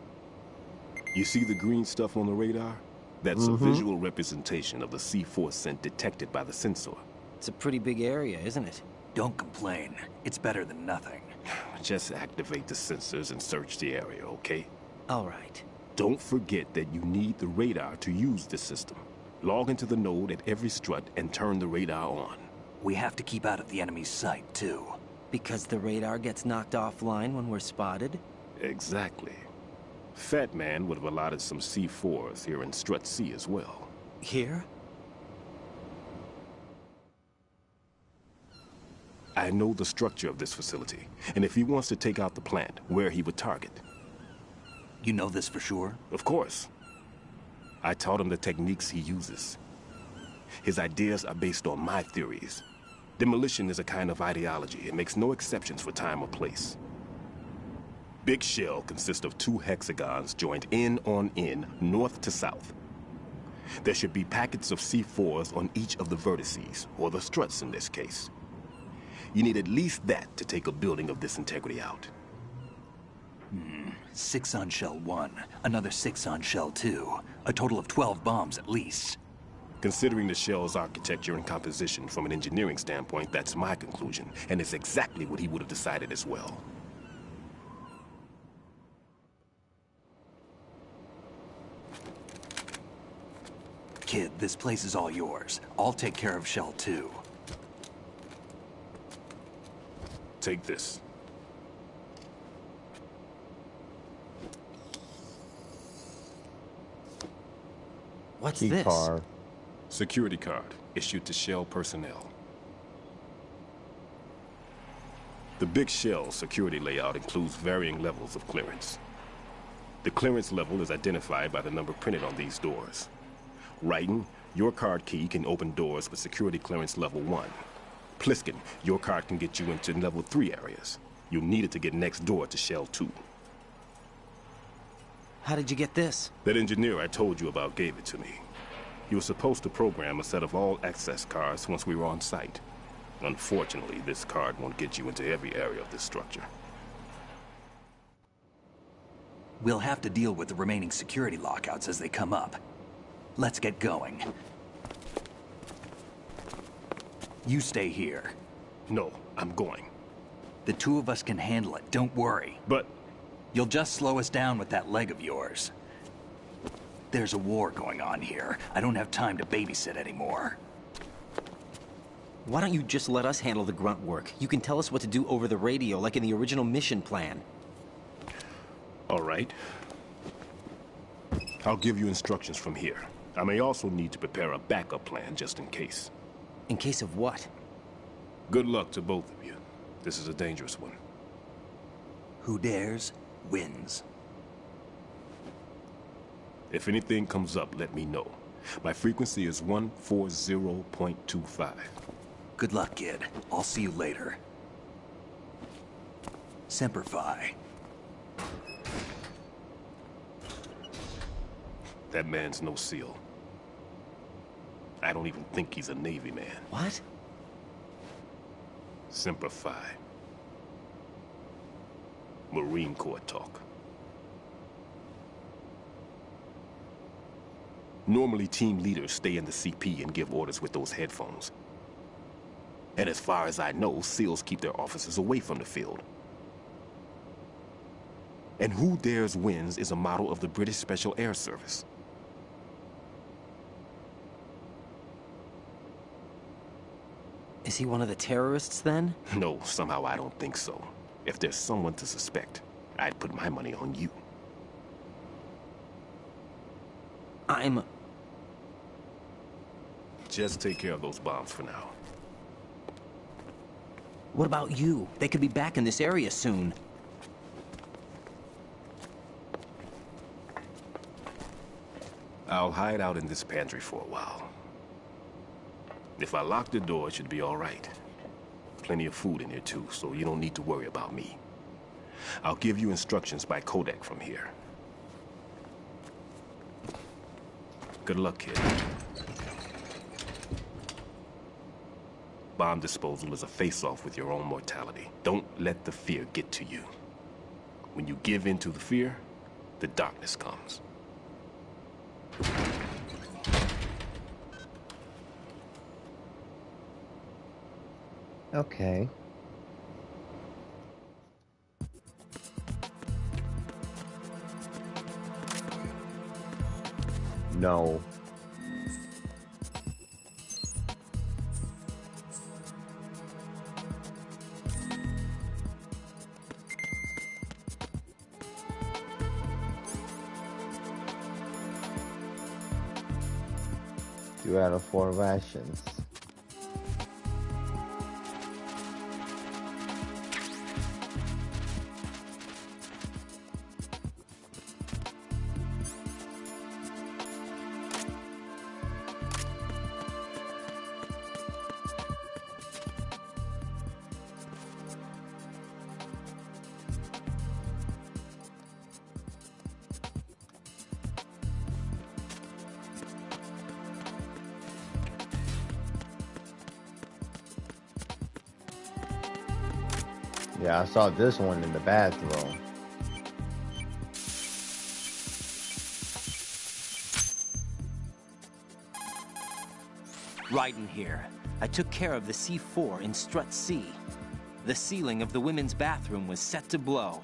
You see the green stuff on the radar? That's a visual representation of the C4 scent detected by the sensor. It's a pretty big area, isn't it? Don't complain. It's better than nothing. Just activate the sensors and search the area, okay? All right. Don't forget that you need the radar to use the system. Log into the node at every strut and turn the radar on. We have to keep out of the enemy's sight, too. Because the radar gets knocked offline when we're spotted? Exactly. Fat Man would have allotted some C4s here in Strut C as well. Here? I know the structure of this facility, and if he wants to take out the plant, where he would target. You know this for sure? Of course. I taught him the techniques he uses. His ideas are based on my theories. Demolition is a kind of ideology. It makes no exceptions for time or place. Big Shell consists of 2 hexagons joined end on end, north to south. There should be packets of C4s on each of the vertices, or the struts in this case. You need at least that to take a building of this integrity out. 6 on Shell 1, another 6 on Shell 2. A total of 12 bombs at least. Considering the shell's architecture and composition from an engineering standpoint, that's my conclusion, and it's exactly what he would have decided as well. Kid, this place is all yours. I'll take care of Shell 2. Take this. What's Key this? card. Security card issued to Shell personnel. The Big Shell security layout includes varying levels of clearance. The clearance level is identified by the number printed on these doors. Raiden, your card key can open doors with security clearance level 1. Pliskin, your card can get you into level 3 areas. You'll need it to get next door to Shell 2. How did you get this? That engineer I told you about gave it to me. He was supposed to program a set of all access cards once we were on site. Unfortunately, this card won't get you into every area of this structure. We'll have to deal with the remaining security lockouts as they come up. Let's get going. You stay here. No, I'm going. The 2 of us can handle it, don't worry. But... You'll just slow us down with that leg of yours. There's a war going on here. I don't have time to babysit anymore. Why don't you just let us handle the grunt work? You can tell us what to do over the radio, like in the original mission plan. All right. I'll give you instructions from here. I may also need to prepare a backup plan just in case. In case of what? Good luck to both of you. This is a dangerous one. Who dares, wins. If anything comes up, let me know. My frequency is 140.25. Good luck, kid. I'll see you later. Semper Fi. That man's no SEAL. I don't even think he's a Navy man. What? Semper Fi. Marine Corps talk. Normally, team leaders stay in the CP and give orders with those headphones. And as far as I know, SEALs keep their officers away from the field. And Who Dares Wins is a model of the British Special Air Service. Is he one of the terrorists, then? No, somehow I don't think so. If there's someone to suspect, I'd put my money on you. Just take care of those bombs for now. What about you? They could be back in this area soon. I'll hide out in this pantry for a while. If I lock the door, it should be all right. Plenty of food in here too, so you don't need to worry about me. I'll give you instructions by codec from here. Good luck, kid. Bomb disposal is a face-off with your own mortality. Don't let the fear get to you. When you give in to the fear, the darkness comes. Okay. No. Two out of 4 rations. Yeah, I saw this one in the bathroom. Raiden here. I took care of the C4 in Strut C. The ceiling of the women's bathroom was set to blow.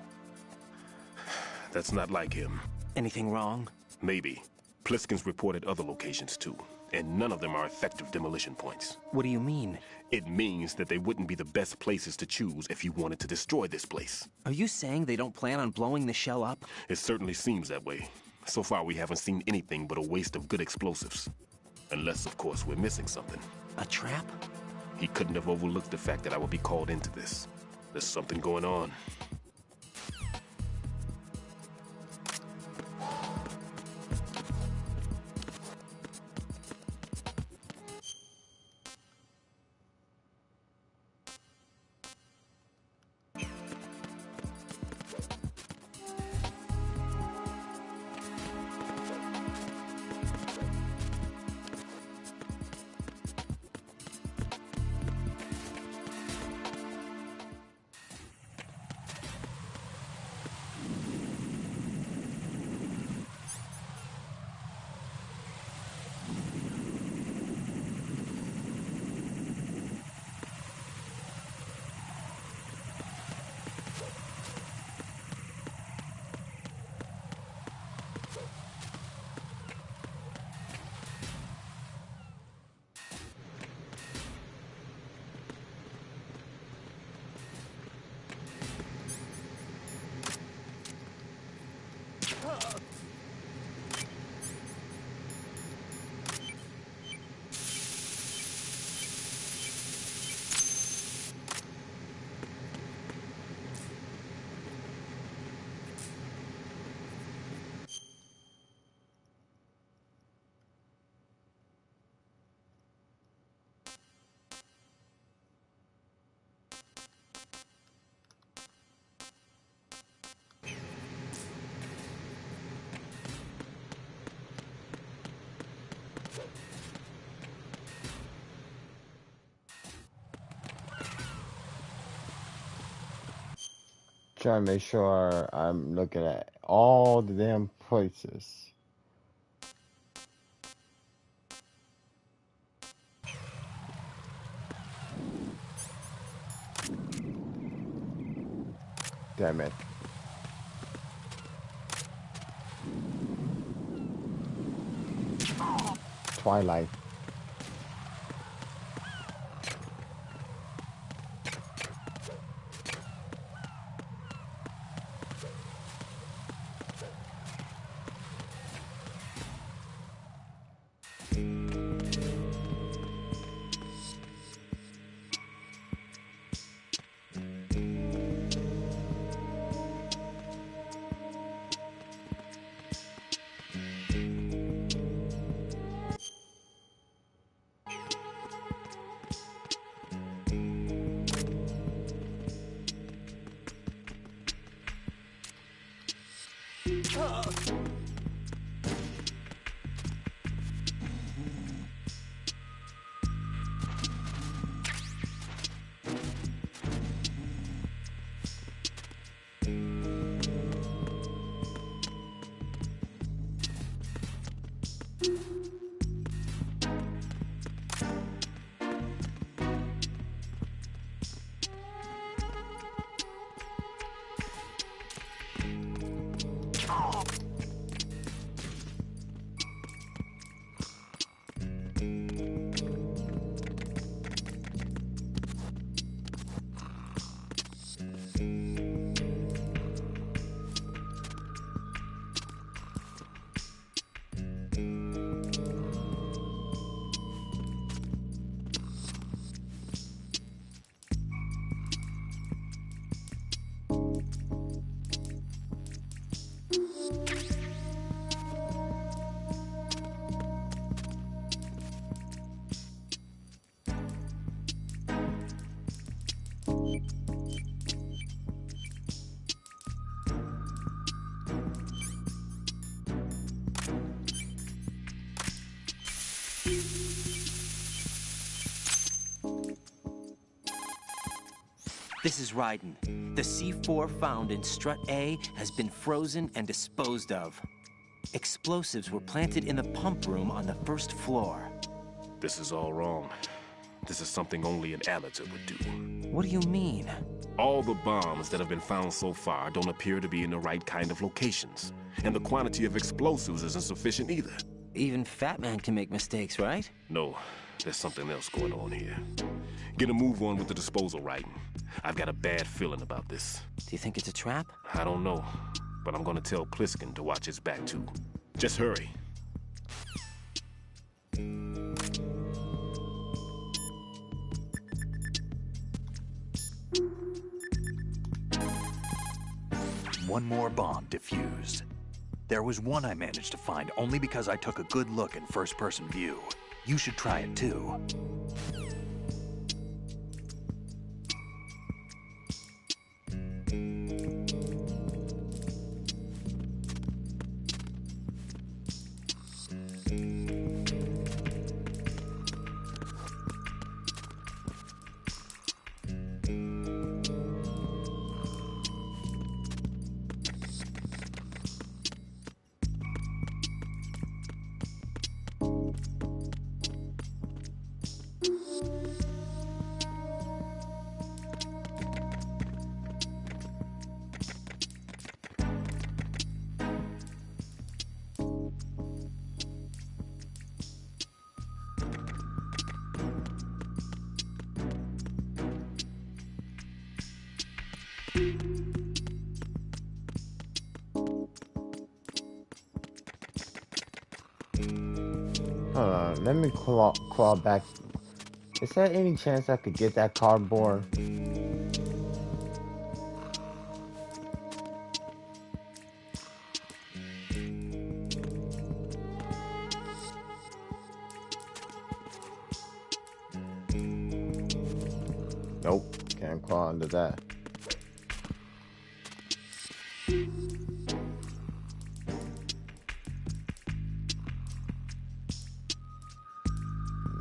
That's not like him. Anything wrong? Maybe. Pliskin's reported other locations too, and none of them are effective demolition points. What do you mean? It means that they wouldn't be the best places to choose if you wanted to destroy this place. Are you saying they don't plan on blowing the shell up? It certainly seems that way. So far, we haven't seen anything but a waste of good explosives. Unless, of course, we're missing something. A trap? He couldn't have overlooked the fact that I would be called into this. There's something going on. Trying to make sure I'm looking at all the damn places. Damn it. Twilight. This is Raiden. The C4 found in Strut A has been frozen and disposed of. Explosives were planted in the pump room on the first floor. This is all wrong. This is something only an amateur would do. What do you mean? All the bombs that have been found so far don't appear to be in the right kind of locations. And the quantity of explosives isn't sufficient either. Even Fat Man can make mistakes, right? No, there's something else going on here. Get a move on with the disposal, Raiden. I've got a bad feeling about this. Do you think it's a trap? I don't know, but I'm gonna tell Pliskin to watch his back too. Just hurry. One more bomb defused. There was one I managed to find only because I took a good look in first-person view. You should try it too. Hold on, let me claw back. Is there any chance I could get that cardboard? Nope, can't claw under that.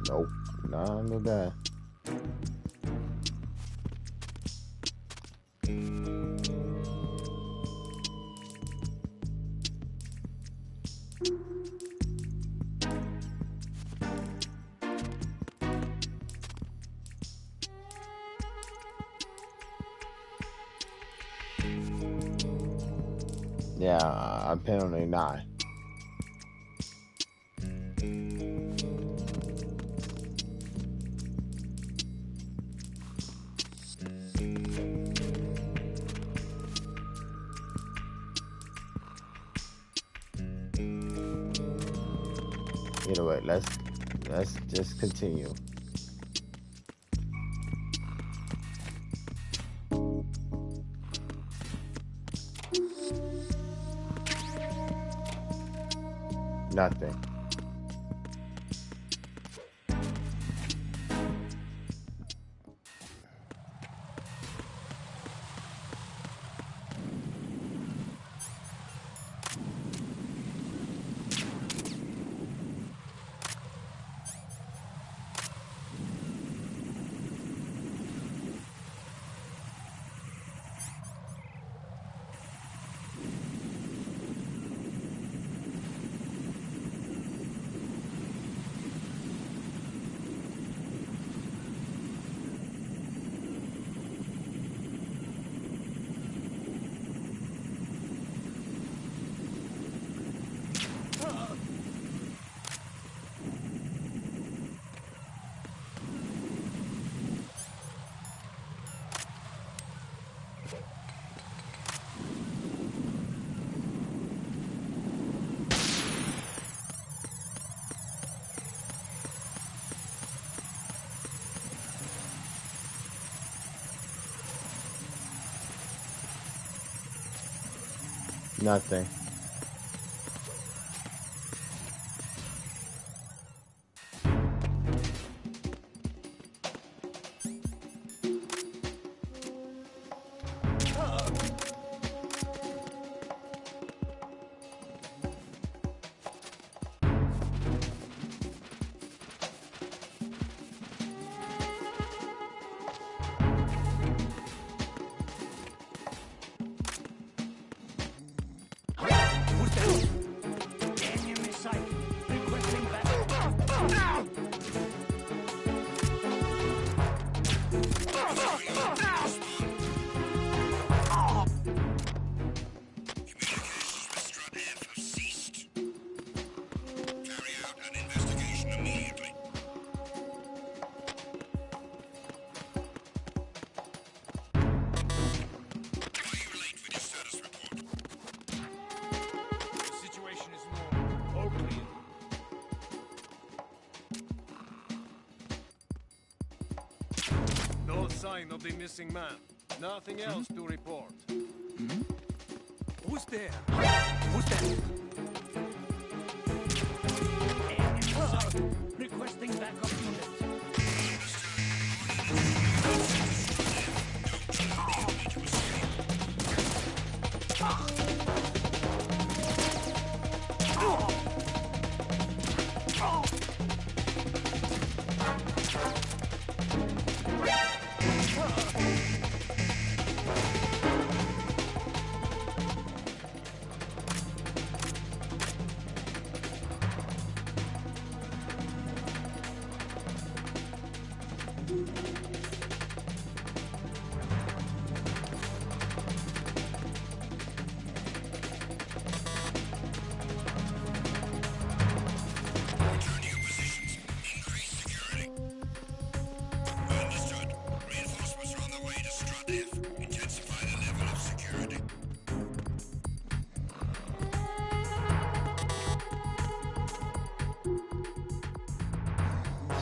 Nope, not under that. Yeah, apparently not. Either way, let's just continue. Nothing. Nothing. sign of the missing man. Nothing else to report. Who's there? Who's there? Requesting backup units.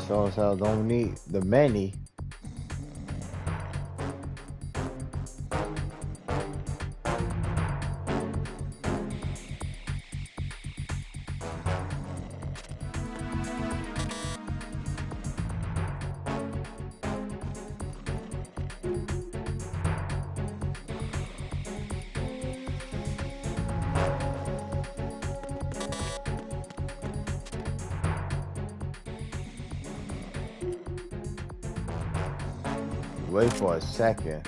Sure as hell don't need the many. Wait for a second,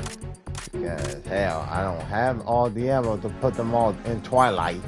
because hell, I don't have all the ammo to put them all in Twilight.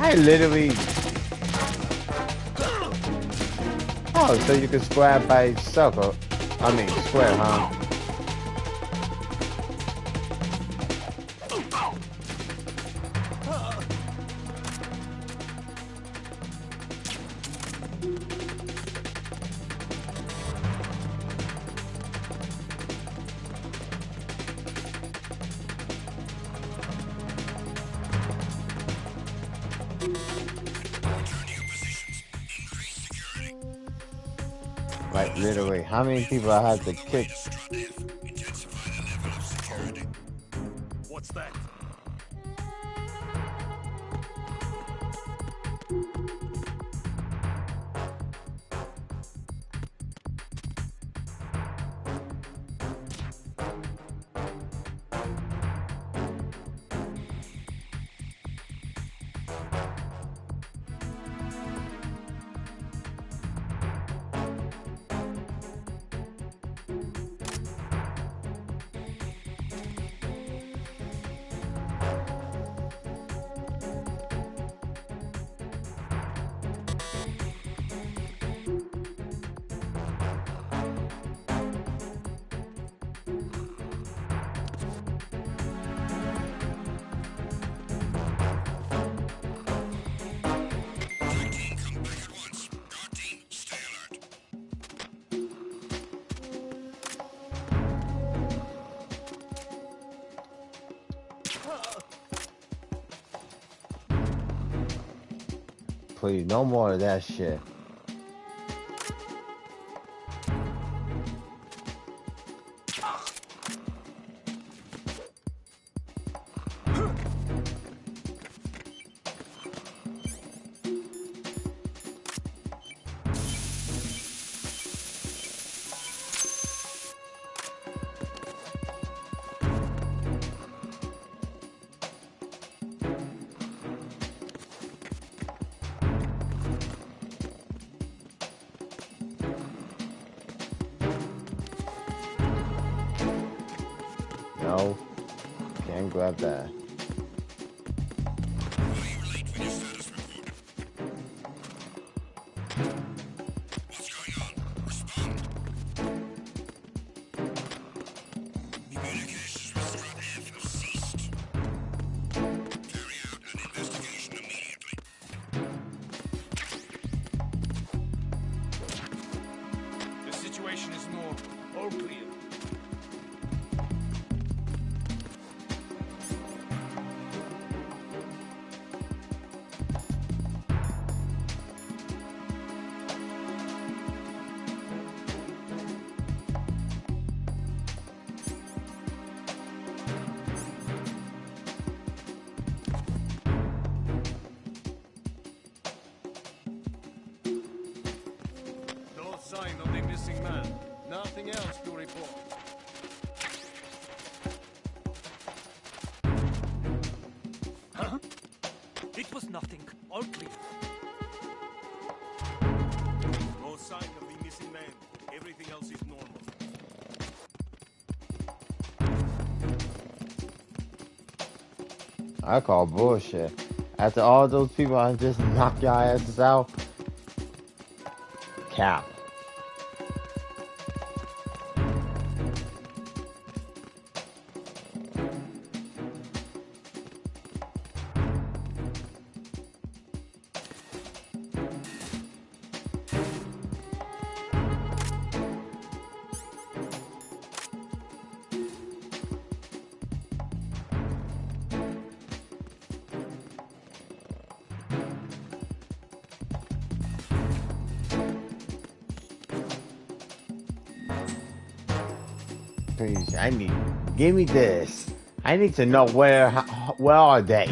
I literally... Oh, so you can square by circle. I mean square, huh? Like literally, how many people I had to kick? What's that? Please, no more of that shit. grab that. The situation is normal. All clear. No sign of the missing man. Nothing else to report. Huh? It was nothing. All clear. No sign of the missing man. Everything else is normal. I call bullshit. After all those people, I just knock y'all asses out. Cap. Please, give me this. I need to know where are they?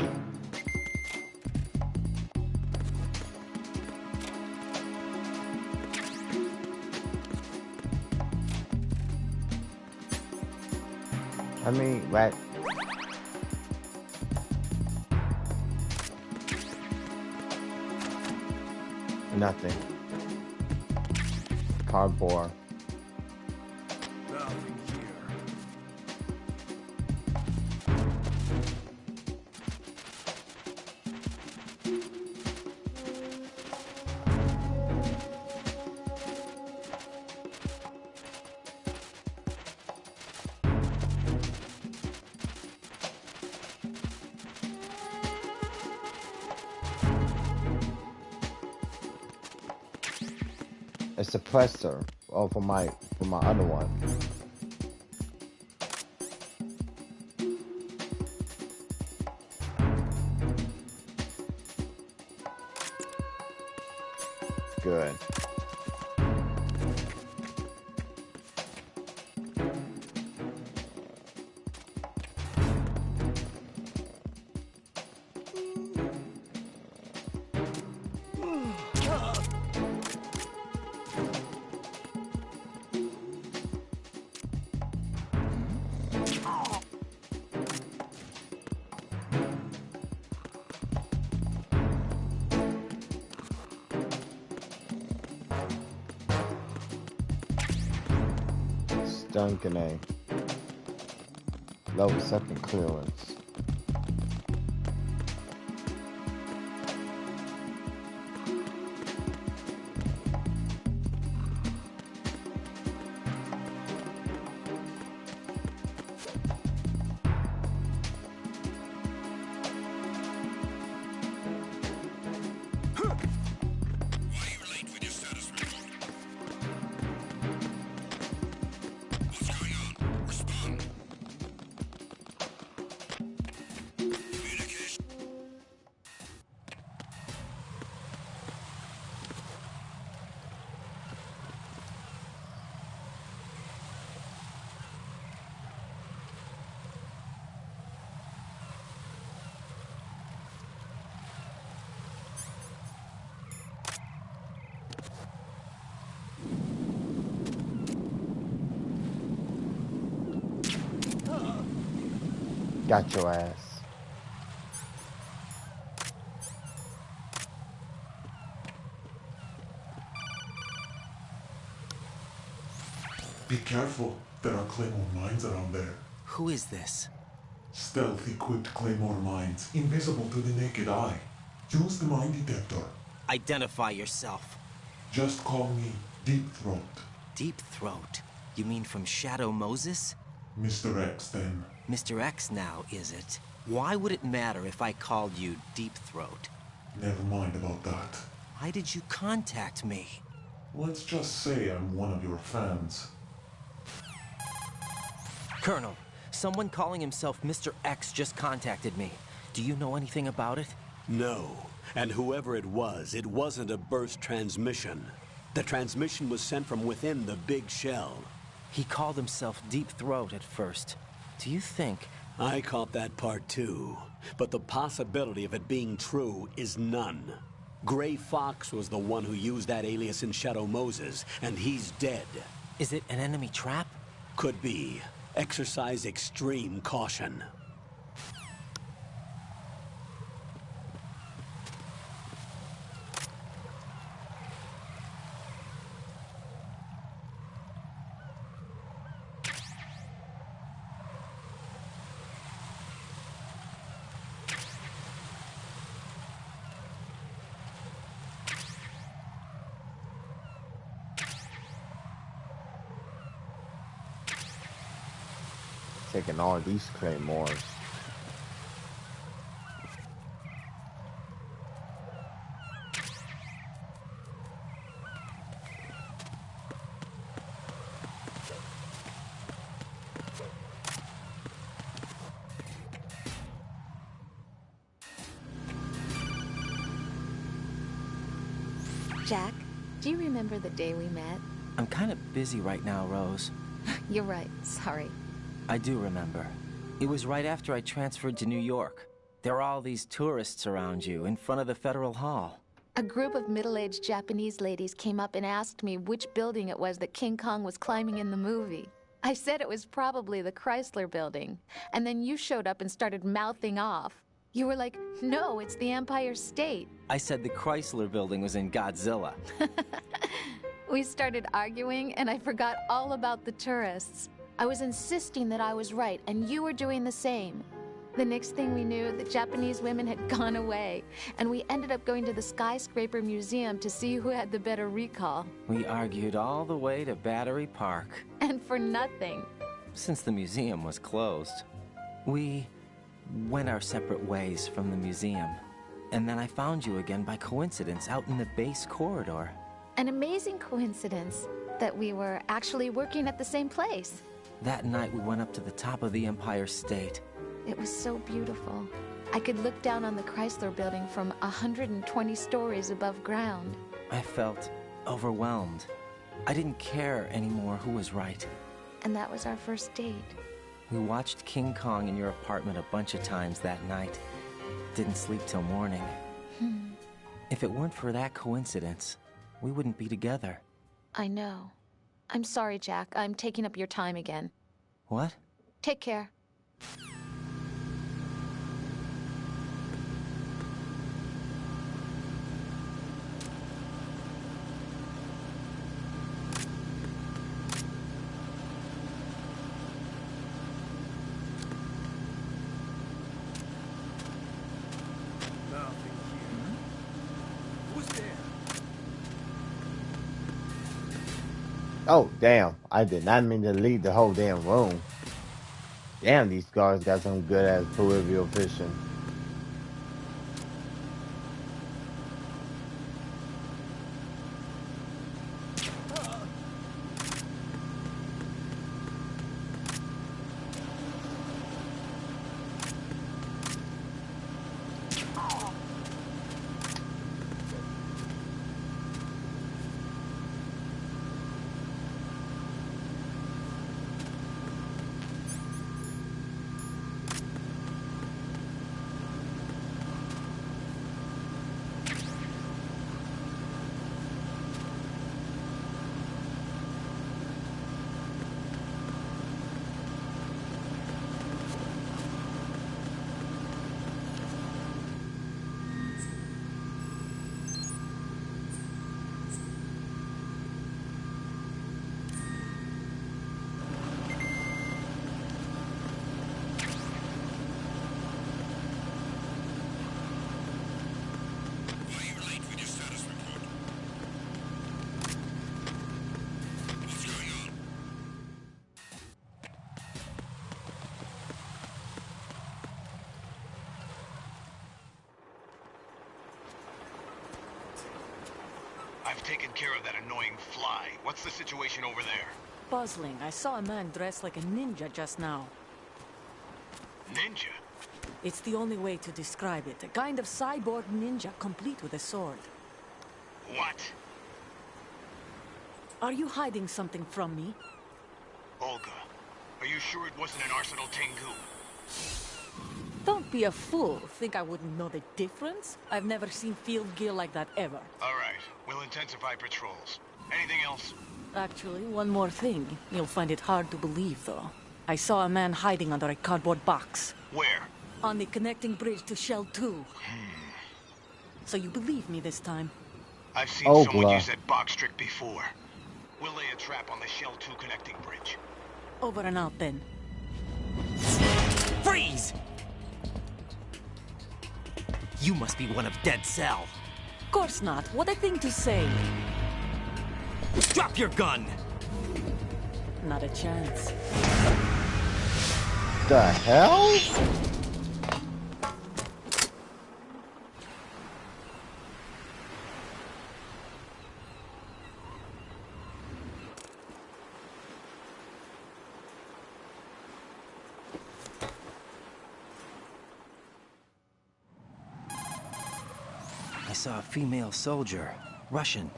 I mean, right? Nothing. Cardboard. Nothing here. A suppressor. Oh, for my other one. Good. Duncan. Level 2 clearance. Got your ass. Be careful. There are Claymore mines around there. Who is this? Stealth-equipped Claymore mines, invisible to the naked eye. Use the mine detector. Identify yourself. Just call me Deep Throat. Deep Throat? You mean from Shadow Moses? Mr. X, then. Mr. X now, is it? Why would it matter if I called you Deep Throat? Never mind about that. Why did you contact me? Let's just say I'm one of your fans. Colonel, someone calling himself Mr. X just contacted me. Do you know anything about it? No. And whoever it wasn't a burst transmission. The transmission was sent from within the big shell. He called himself Deep Throat at first. Do you think... I caught that part too. But the possibility of it being true is none. Gray Fox was the one who used that alias in Shadow Moses, and he's dead. Is it an enemy trap? Could be. Exercise extreme caution. Taking all these claymores. Jack, do you remember the day we met? I'm kind of busy right now, Rose. You're right, sorry. I do remember. It was right after I transferred to New York. There are all these tourists around you, in front of the Federal Hall. A group of middle-aged Japanese ladies came up and asked me which building it was that King Kong was climbing in the movie. I said it was probably the Chrysler Building, and then you showed up and started mouthing off. You were like, no, it's the Empire State. I said the Chrysler Building was in Godzilla. We started arguing, and I forgot all about the tourists. I was insisting that I was right, and you were doing the same. The next thing we knew, the Japanese women had gone away, and we ended up going to the Skyscraper Museum to see who had the better recall. We argued all the way to Battery Park. And for nothing. Since the museum was closed. We went our separate ways from the museum. And then I found you again by coincidence out in the base corridor. An amazing coincidence that we were actually working at the same place. That night we went up to the top of the Empire State. It was so beautiful. I could look down on the Chrysler Building from 120 stories above ground. I felt overwhelmed. I didn't care anymore who was right. And that was our first date. We watched King Kong in your apartment a bunch of times that night. Didn't sleep till morning. If it weren't for that coincidence, we wouldn't be together. I know. I'm sorry, Jack. I'm taking up your time again. What? Take care. Oh, damn. I did not mean to leave the whole damn room. Damn, these guards got some good-ass peripheral vision. I've taken care of that annoying fly. What's the situation over there? Puzzling. I saw a man dressed like a ninja just now. Ninja? It's the only way to describe it. A kind of cyborg ninja, complete with a sword. What? Are you hiding something from me? Olga, are you sure it wasn't an Arsenal Tengu? Don't be a fool. Think I wouldn't know the difference? I've never seen field gear like that ever. All right, we'll intensify patrols. Anything else? Actually, one more thing. You'll find it hard to believe, though. I saw a man hiding under a cardboard box. Where? On the connecting bridge to Shell 2. So you believe me this time? I've seen someone use that box trick before. We'll lay a trap on the Shell 2 connecting bridge. Over and out, then. Freeze! You must be one of Dead Cell. Of course not. What a thing to say. Drop your gun! Not a chance. The hell? I saw a female soldier. Russian.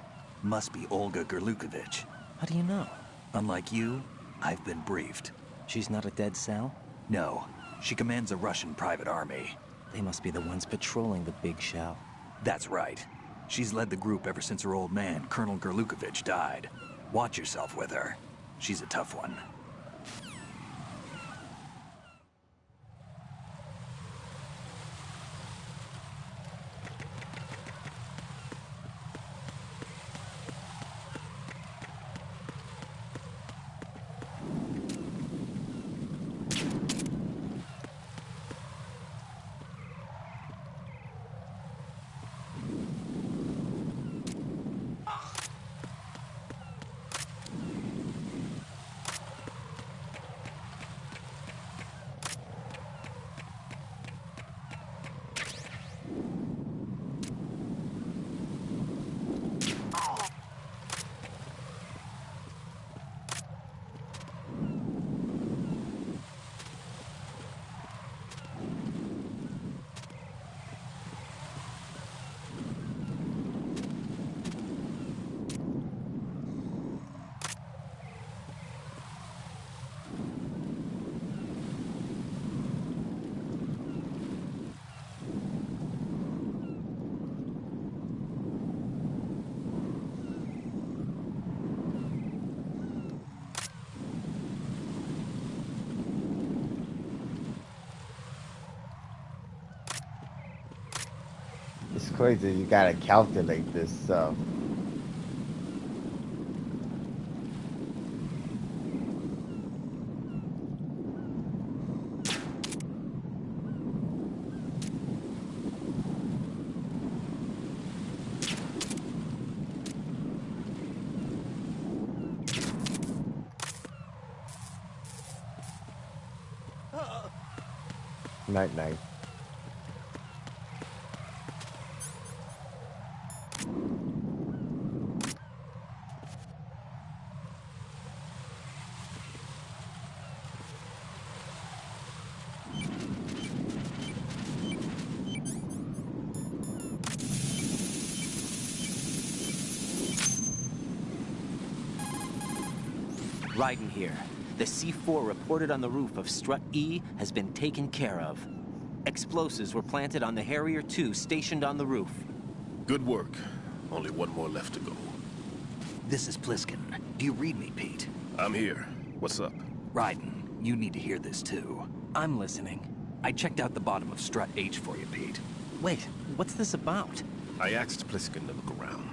Must be Olga Gerlukovich. How do you know? Unlike you, I've been briefed. She's not a Dead Cell? No. She commands a Russian private army. They must be the ones patrolling the Big Shell. That's right. She's led the group ever since her old man, Colonel Gerlukovich, died. Watch yourself with her. She's a tough one. It's crazy. You gotta calculate this stuff. Night night. Raiden here. The C4 reported on the roof of Strut E has been taken care of. Explosives were planted on the Harrier 2 stationed on the roof. Good work. Only one more left to go. This is Pliskin. Do you read me, Pete? I'm here. What's up? Raiden, you need to hear this too. I'm listening. I checked out the bottom of Strut H for you, Pete. Wait, what's this about? I asked Pliskin to look around.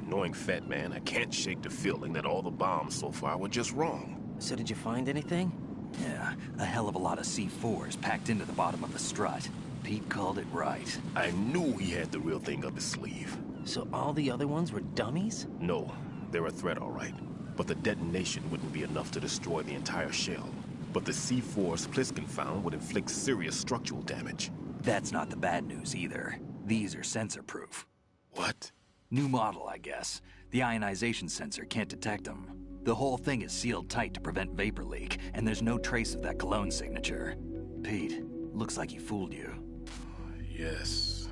Knowing Fat Man, I can't shake the feeling that all the bombs so far were just wrong. So did you find anything? Yeah, a hell of a lot of C4s packed into the bottom of the strut. Pete called it right. I knew he had the real thing up his sleeve. So all the other ones were dummies? No, they're a threat, all right. But the detonation wouldn't be enough to destroy the entire shell. But the C4s Pliskin found would inflict serious structural damage. That's not the bad news either. These are sensor-proof. What? New model, I guess. The ionization sensor can't detect them. The whole thing is sealed tight to prevent vapor leak, and there's no trace of that cologne signature. Pete, looks like he fooled you. Yes.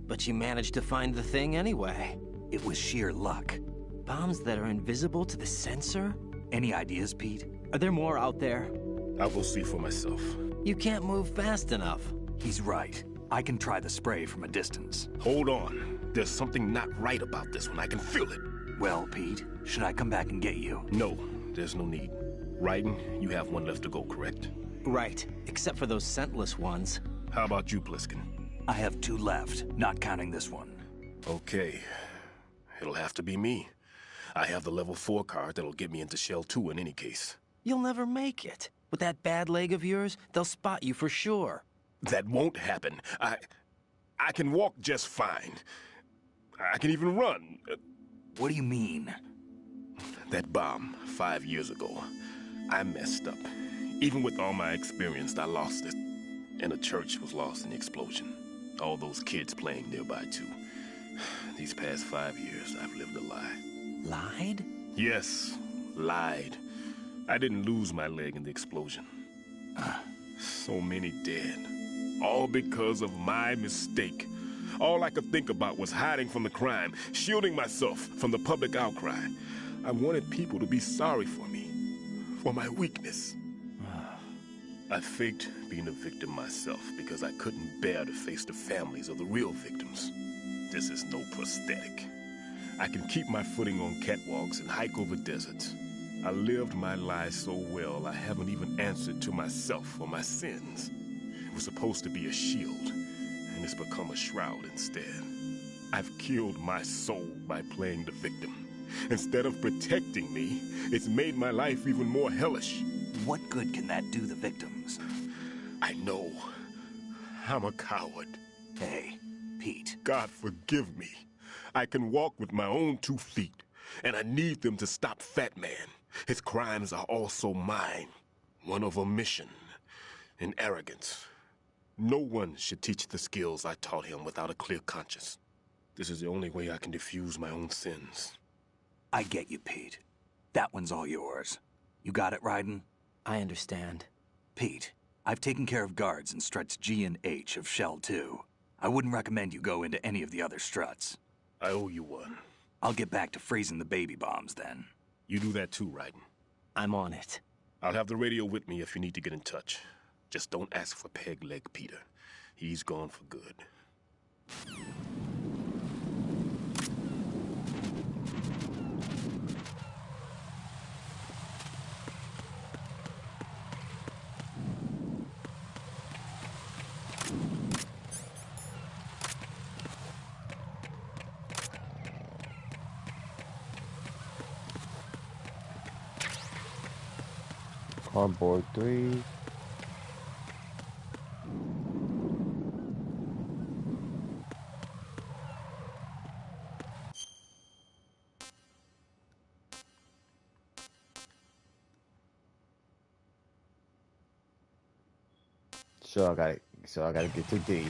But you managed to find the thing anyway. It was sheer luck. Bombs that are invisible to the sensor? Any ideas, Pete? Are there more out there? I'll go see for myself. You can't move fast enough. He's right. I can try the spray from a distance. Hold on. There's something not right about this one. I can feel it. Well, Pete, should I come back and get you? No, there's no need. Raiden, you have one left to go, correct? Right, except for those scentless ones. How about you, Pliskin? I have 2 left, not counting this one. Okay. It'll have to be me. I have the level 4 card that'll get me into Shell 2 in any case. You'll never make it. With that bad leg of yours, they'll spot you for sure. That won't happen. I can walk just fine. I can even run. What do you mean? That bomb 5 years ago. I messed up. Even with all my experience, I lost it. And the church was lost in the explosion. All those kids playing nearby, too. These past 5 years, I've lived a lie. Lied? Yes, lied. I didn't lose my leg in the explosion. So many dead. All because of my mistake. All I could think about was hiding from the crime, shielding myself from the public outcry. I wanted people to be sorry for me, for my weakness. I faked being a victim myself because I couldn't bear to face the families of the real victims. This is no prosthetic. I can keep my footing on catwalks and hike over deserts. I lived my life so well I haven't even answered to myself for my sins. It was supposed to be a shield, and it's become a shroud instead. I've killed my soul by playing the victim. Instead of protecting me, it's made my life even more hellish. What good can that do the victims? I know. I'm a coward. Hey, Pete. God forgive me. I can walk with my own 2 feet, and I need them to stop Fat Man. His crimes are also mine. One of omission and arrogance. No one should teach the skills I taught him without a clear conscience. This is the only way I can diffuse my own sins. I get you, Pete. That one's all yours. You got it, Raiden? I understand. Pete, I've taken care of guards in struts G and H of Shell 2. I wouldn't recommend you go into any of the other struts. I owe you one. I'll get back to freezing the baby bombs then. You do that too, Raiden. I'm on it. I'll have the radio with me if you need to get in touch. Just don't ask for Peg Leg Peter. He's gone for good. Cardboard 3. So I gotta get to D.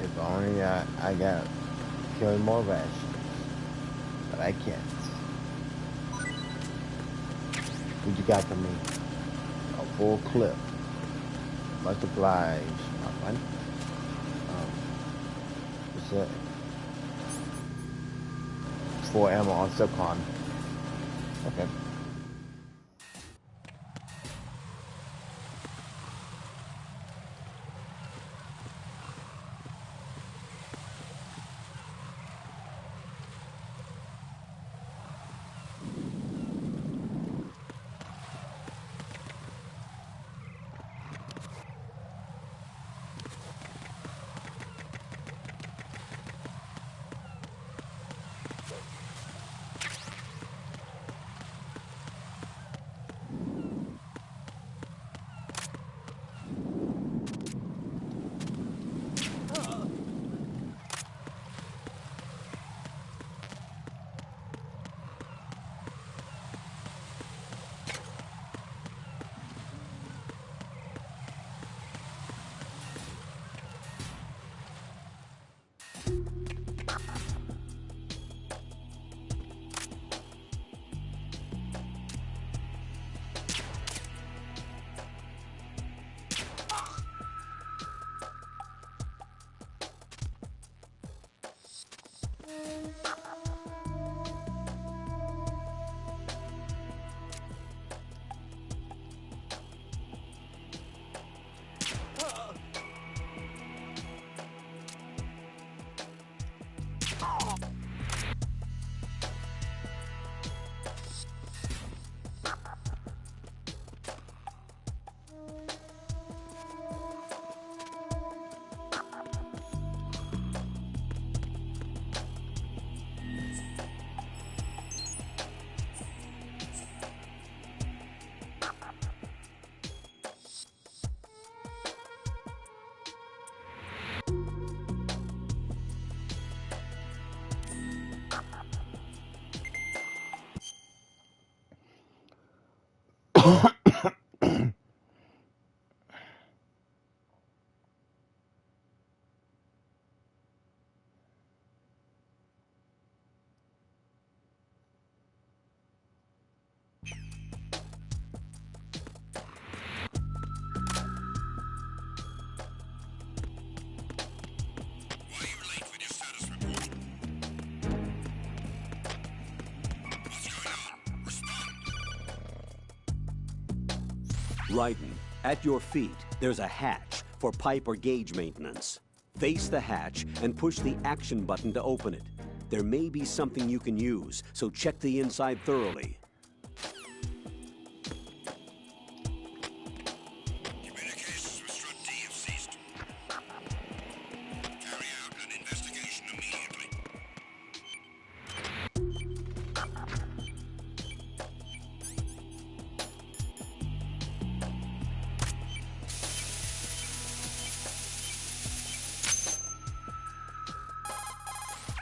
If only I got killing more rats. I can't. What you got for me? A full clip. Much obliged. My money. What's that? 4 ammo on Silcon. Okay. Raiden, at your feet, there's a hatch for pipe or gauge maintenance. Face the hatch and push the action button to open it. There may be something you can use, so check the inside thoroughly. Communications with Strut D have ceased. Carry out an investigation immediately.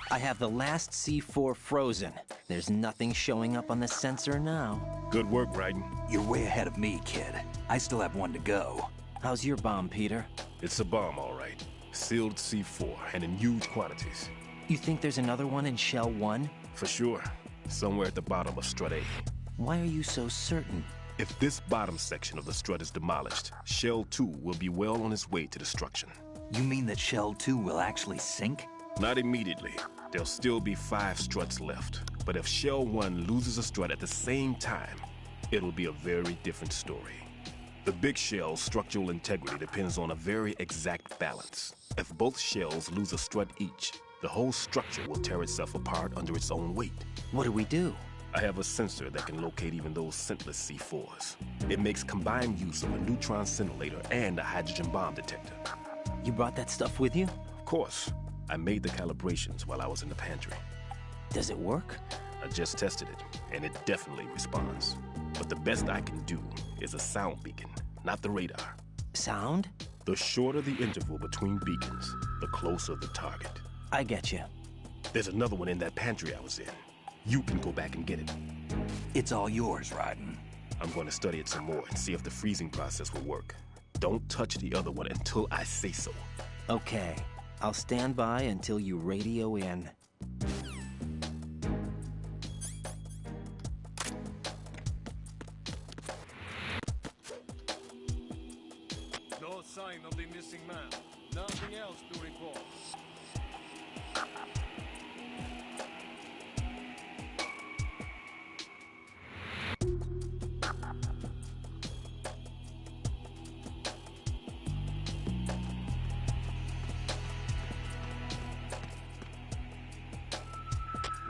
I have the last C4 frozen. There's nothing showing up on the sensor now. Good work, Raiden. You're way ahead of me, kid. I still have one to go. How's your bomb, Peter? It's a bomb, all right. Sealed C4, and in huge quantities. You think there's another one in Shell 1? For sure. Somewhere at the bottom of Strut A. Why are you so certain? If this bottom section of the strut is demolished, Shell 2 will be well on its way to destruction. You mean that Shell 2 will actually sink? Not immediately. There'll still be 5 struts left. But if Shell 1 loses a strut at the same time, it'll be a very different story. The big shell's structural integrity depends on a very exact balance. If both shells lose a strut each, the whole structure will tear itself apart under its own weight. What do we do? I have a sensor that can locate even those scentless C4s. It makes combined use of a neutron scintillator and a hydrogen bomb detector. You brought that stuff with you? Of course. I made the calibrations while I was in the pantry. Does it work? I just tested it, and it definitely responds. But the best I can do is a sound beacon, not the radar. Sound? The shorter the interval between beacons, the closer the target. I get you. There's another one in that pantry I was in. You can go back and get it. It's all yours, Raiden. I'm going to study it some more and see if the freezing process will work. Don't touch the other one until I say so. Okay. I'll stand by until you radio in. else to report.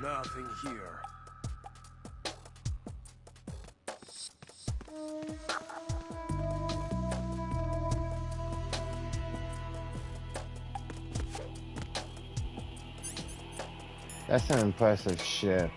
Nothing here. That's an impressive ship.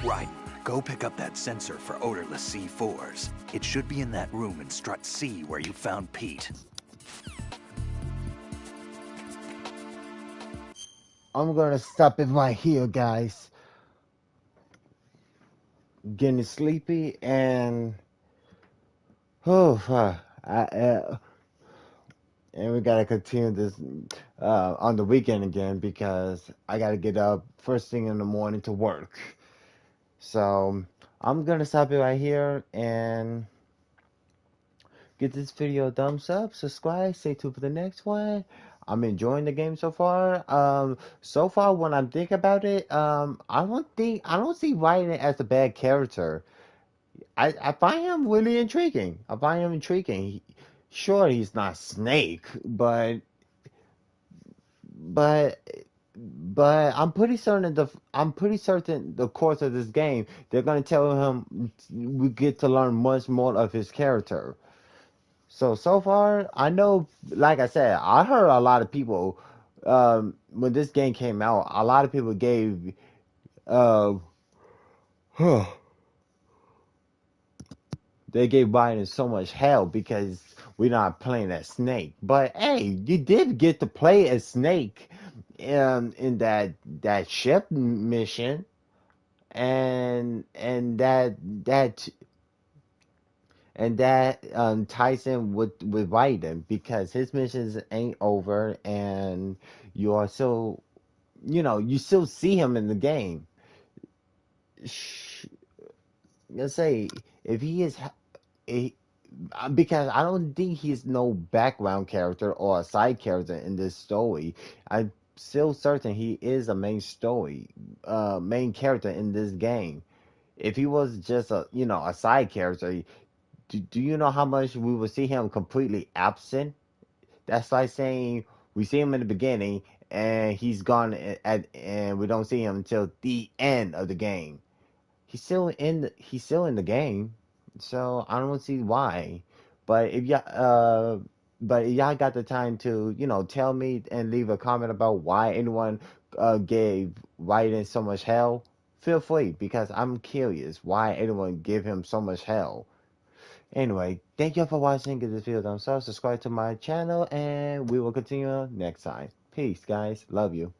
Right. Go pick up that sensor for odorless C4s. It should be in that room in Strut C where you found Pete. I'm gonna stop it right here, guys. Getting sleepy and and we gotta continue this on the weekend again because I gotta get up first thing in the morning to work. So I'm gonna stop it right here and give this video a thumbs up, subscribe, stay tuned for the next one. I'm enjoying the game so far. So far when I'm thinking about it, I don't see Raiden as a bad character. I find him really intriguing. I find him intriguing. Sure, he's not Snake, but I'm pretty certain the course of this game they're gonna tell him we get to learn much more of his character. So far, I know, like I said, I heard a lot of people, when this game came out, a lot of people gave, they gave Biden so much hell because we're not playing as Snake. But hey, you did get to play as Snake, in that ship mission, and that ties in with Raiden because his missions ain't over, and you are still, you still see him in the game. Let's say if he is, because I don't think he's no background character or a side character in this story. I'm still certain he is a main character in this game. If he was just a side character, do you know how much we will see him completely absent? That's like saying we see him in the beginning and he's gone and we don't see him until the end of the game. He's still in the game, so I don't see why. But if y'all got the time to tell me and leave a comment about why anyone gave Raiden so much hell, feel free because I'm curious why anyone give him so much hell. Anyway, thank you for watching. Give this video a thumbs up, subscribe to my channel, and we will continue next time. Peace, guys. Love you.